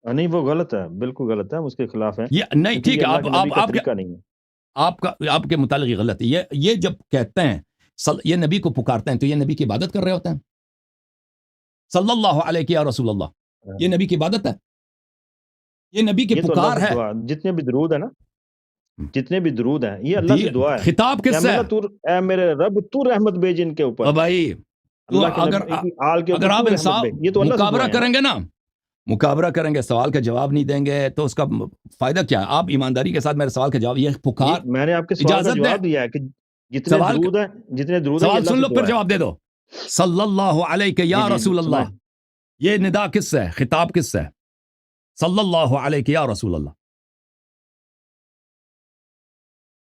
S2: نہیں وہ غلط ہے, بالکل غلط ہے, ہم اس کے خلاف ہیں.
S1: یہ نہیں
S2: کیونکہ
S1: ٹھیک
S2: یہ
S1: ہے,
S2: اللہ کے نبی کا طریقہ نہیں ہے.
S1: آپ کے متعلق یہ غلط ہے. یہ جب کہتے ہیں یہ نبی کو پکارتے ہیں تو یہ نبی کی عبادت کر رہے ہوتے ہیں. صلی اللہ علیہ یا رسول اللہ, یہ نبی کی عبادت ہے, یہ نبی کی
S2: یہ تو اللہ
S1: پکار
S2: سے
S1: ہے.
S2: دعا, جتنے بھی درود ہے نا, جتنے بھی درود ہیں یہ اللہ سے دعا ہے.
S1: خطاب کس سے ہے؟
S2: اے میرے رب تو رحمت بھیج ان کے اوپر.
S1: بھائی
S2: اللہ کے نبی کی آل کے اوپر
S1: اگر آپ
S2: تو
S1: انصاف
S2: رحمت بھیج. یہ تو اللہ سے
S1: مقابلہ
S2: دعا ہے.
S1: کریں گے نا, مقابلہ کریں گے, سوال کا جواب نہیں دیں گے تو اس کا فائدہ کیا ہے؟ آپ ایمانداری کے ساتھ میرے سوال کا جواب, یہ پکار
S2: میں نے آپ کے سوال کا
S1: اجازت
S2: جواب دیا ہے کہ جتنے درود ہیں
S1: سوال سن لو پھر جواب دے دو. صلی اللہ علیہ یا رسول اللہ, یہ ندا کس سے ہے؟ خطاب کس سے ہے؟ صلی اللہ علیہ یا رسول اللہ.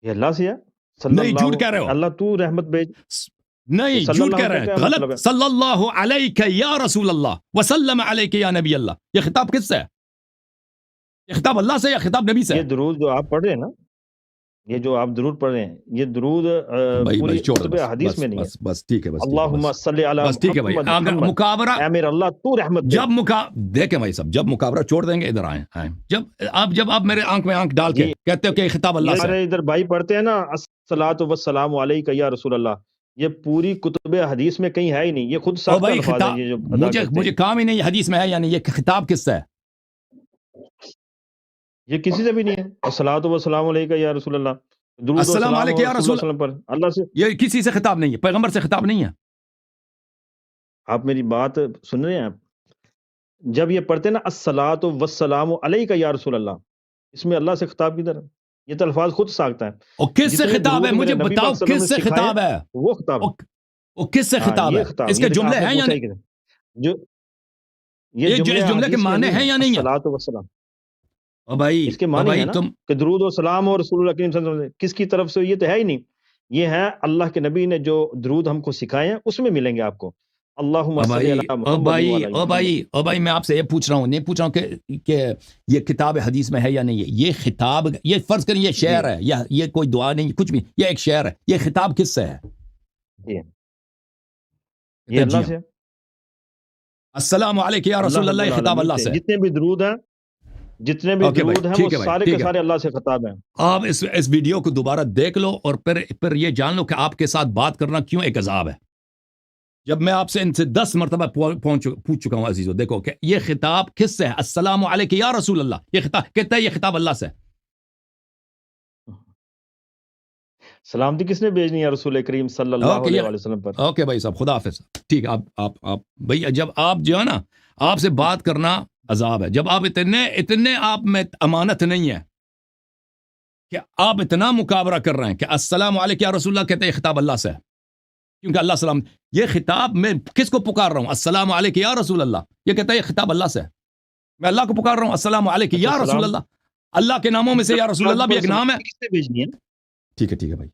S2: یہ اللہ سے ہے.
S1: نہیں جھوٹ کہہ رہے ہو,
S2: اللہ تو رحمت بھیج.
S1: نہیں جھوٹ کہہ رہے ہیں, غلط. صلی اللہ علیہ یا رسول اللہ وسلم علیہ یا نبی اللہ, یہ خطاب کس سے ہے؟ یہ خطاب اللہ سے یا خطاب نبی سے؟
S2: یہ درود جو آپ پڑھ رہے ہیں نا, یہ جو آپ درود پڑھ رہے ہیں, یہ درود پوری کتب حدیث میں نہیں ہے.
S1: بس ٹھیک ہے, بس
S2: اللہم صلی علی
S1: بس ٹھیک ہے بھائی. اگر مقابرہ
S2: اے میرے اللہ تو رحمت
S1: جب دیکھیں بھائی صاحب, جب مقابرہ چھوڑ دیں گے ادھر آئیں. جب آپ میرے آنکھ میں آنکھ ڈال کے کہتے ہو کہ خطاب اللہ سے,
S2: ادھر بھائی پڑھتے ہیں نا الصلاۃ والسلام علیک یا رسول اللہ, یہ پوری کتب حدیث میں کہیں ہے ہی نہیں. یہ خود ساختہ الفاظ ہیں یہ جو
S1: مجھے کام ہی نہیں حدیث میں ہے یا نہیں, یہ خطاب کس سے ہے؟
S2: یہ کسی سے بھی نہیں ہے. الصلاۃ والسلام علیک یا رسول اللہ,
S1: السلام علیکم یا رسول
S2: اللہ پر اللہ سے,
S1: یہ کسی سے خطاب نہیں ہے, پیغمبر سے خطاب نہیں ہے.
S2: آپ میری بات سن رہے ہیں؟ جب یہ پڑھتے ہیں نا الصلاۃ والسلام علیک یا رسول اللہ, اس میں اللہ سے خطاب کدھر ہے؟ یہ تو الفاظ خود ساختہ ہے.
S1: اور کس سے خطاب ہے مجھے بتاؤ, کس سے خطاب ہے؟
S2: وہ خطاب
S1: وہ کس سے خطاب ہے؟ اس کے جملے ہیں یا نہیں؟
S2: یہ
S1: جملے کے معنی ہیں یا نہیں ہے؟
S2: الصلاۃ والسلام
S1: بھائی
S2: اس کے معنی ہے نا کہ درود و سلام اور رسول اللہ کریم صلی اللہ علیہ وسلم کس کی طرف سے, یہ تو ہے ہی نہیں. یہ ہے اللہ کے نبی نے جو درود ہم کو سکھائے ہیں, اس میں ملیں گے آپ کو. اللہم صلی علی محمد.
S1: بھائی میں آپ سے یہ پوچھ رہا ہوں, نہیں پوچھ رہا ہوں کہ یہ کتاب حدیث میں ہے یا نہیں ہے. یہ خطاب, یہ فرض کریں یہ شعر ہے یا یہ کوئی دعا نہیں, کچھ بھی, یہ ایک شعر ہے. یہ خطاب کس سے ہے؟
S2: یہ اللہ سے.
S1: السلام علیکم یا رسول اللہ, یہ خطاب اللہ سے.
S2: جتنے بھی درود ہیں وہ سارے کے سارے اللہ سے خطاب ہیں.
S1: آپ اس ویڈیو کو دوبارہ دیکھ لو اور پھر یہ جان لو کہ آپ کے ساتھ بات کرنا کیوں ایک عذاب ہے. جب میں آپ سے ان سے 10 مرتبہ پوچھ چکا ہوں عزیزو, دیکھو کہ یہ خطاب کس سے ہے؟ السلام علیکم یا رسول اللہ, یہ خطاب کہتا ہے یہ خطاب اللہ سے.
S2: سلامتی کس نے بھیجنی ہے؟ رسول کریم صلی اللہ علیہ وسلم پر.
S1: اوکے بھائی صاحب, خدا حافظ. ٹھیک ہے, آپ بھائی جب آپ جو ہے نا, آپ سے بات کرنا عذاب ہے. جب آپ اتنے آپ میں امانت نہیں ہے کہ آپ اتنا مقابرہ کر رہے ہیں کہ السلام علیکم یا رسول اللہ کہتے ہیں یہ خطاب اللہ سے ہے, کیونکہ اللہ سلام. یہ خطاب میں کس کو پکار رہا ہوں؟ السلام علیکم یا رسول اللہ, یہ کہتا ہے یہ خطاب اللہ سے ہے. میں اللہ کو پکار رہا ہوں السلام علیکم یا رسول اللہ. اللہ کے ناموں میں سے یا رسول اللہ بھی ایک نام ہے.
S2: کس نے بھیجنی ہے؟
S1: ٹھیک ہے بھائی.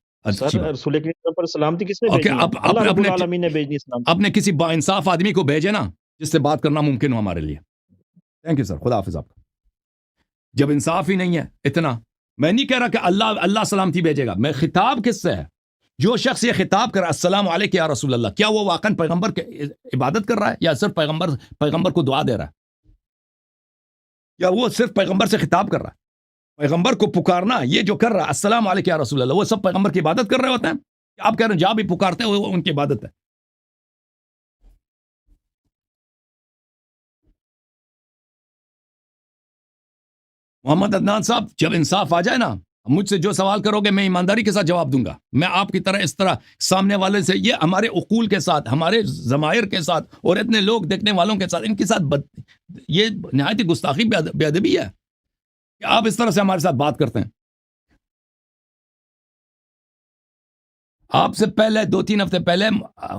S2: رسول کریم پر سلامتی کس نے بھیجنی ہے؟ اللہ رب العالمین نے بھیجنی ہے.
S1: اپنے کسی با انصاف آدمی کو بھیجے نا, جس سے بات کرنا ممکن ہو ہمارے لیے. تھینک یو سر, خدا حافظ آپ کا. جب انصاف ہی نہیں ہے اتنا, میں نہیں کہہ رہا کہ اللہ سلامتی بھیجے گا. میں خطاب کس سے ہے؟ جو شخص یہ خطاب کر رہا ہے السلام علیکم یا رسول اللہ, کیا وہ واقعا پیغمبر کی عبادت کر رہا ہے یا صرف پیغمبر کو دعا دے رہا ہے؟ یا وہ صرف پیغمبر سے خطاب کر رہا ہے؟ پیغمبر کو پکارنا یہ جو کر رہا ہے السلام علیکم یا رسول اللہ, وہ سب پیغمبر کی عبادت کر رہے ہوتے ہیں. آپ کہہ رہے ہیں جہاں بھی پکارتے ہیں وہ ان کی عبادت ہے. محمد عدنان صاحب, جب انصاف آ جائے نا, مجھ سے جو سوال کرو گے میں ایمانداری کے ساتھ جواب دوں گا. میں آپ کی طرح اس طرح سامنے والے سے, یہ ہمارے عقول کے ساتھ, ہمارے ضمائر کے ساتھ اور اتنے لوگ دیکھنے والوں کے ساتھ, ان کے ساتھ یہ نہایت گستاخی بے ادبی ہے. کہ آپ اس طرح سے ہمارے ساتھ بات کرتے ہیں. آپ سے پہلے 2-3 ہفتے پہلے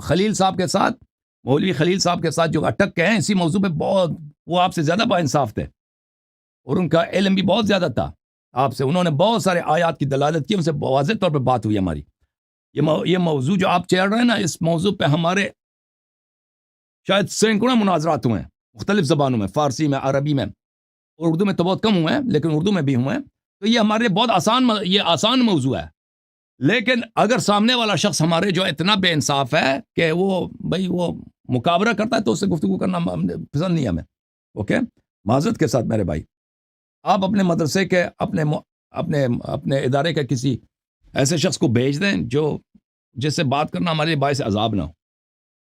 S1: خلیل صاحب کے ساتھ, مولوی خلیل صاحب کے ساتھ جو اٹک کے ہیں اسی موضوع پہ, بہت وہ آپ سے زیادہ با انصاف تھے اور ان کا علم بھی بہت زیادہ تھا آپ سے. انہوں نے بہت سارے آیات کی دلالت کی, ان سے واضح طور پہ بات ہوئی ہماری. یہ موضوع جو آپ چڑھ رہے ہیں نا, اس موضوع پہ ہمارے شاید سینکڑوں مناظرات ہوئے ہیں مختلف زبانوں میں, فارسی میں, عربی میں, اردو میں تو بہت کم ہوئے ہیں لیکن اردو میں بھی ہوئے ہیں. تو یہ ہمارے لیے بہت آسان موضوع ہے. لیکن اگر سامنے والا شخص ہمارے جو اتنا بے انصاف ہے کہ وہ مقابرہ کرتا ہے تو اس سے گفتگو کرنا پسند نہیں ہمیں. اوکے, معذرت کے ساتھ میرے بھائی, آپ اپنے مدرسے کے اپنے ادارے کے کسی ایسے شخص کو بھیج دیں جو جس سے بات کرنا ہمارے لیے باعث عذاب نہ ہو.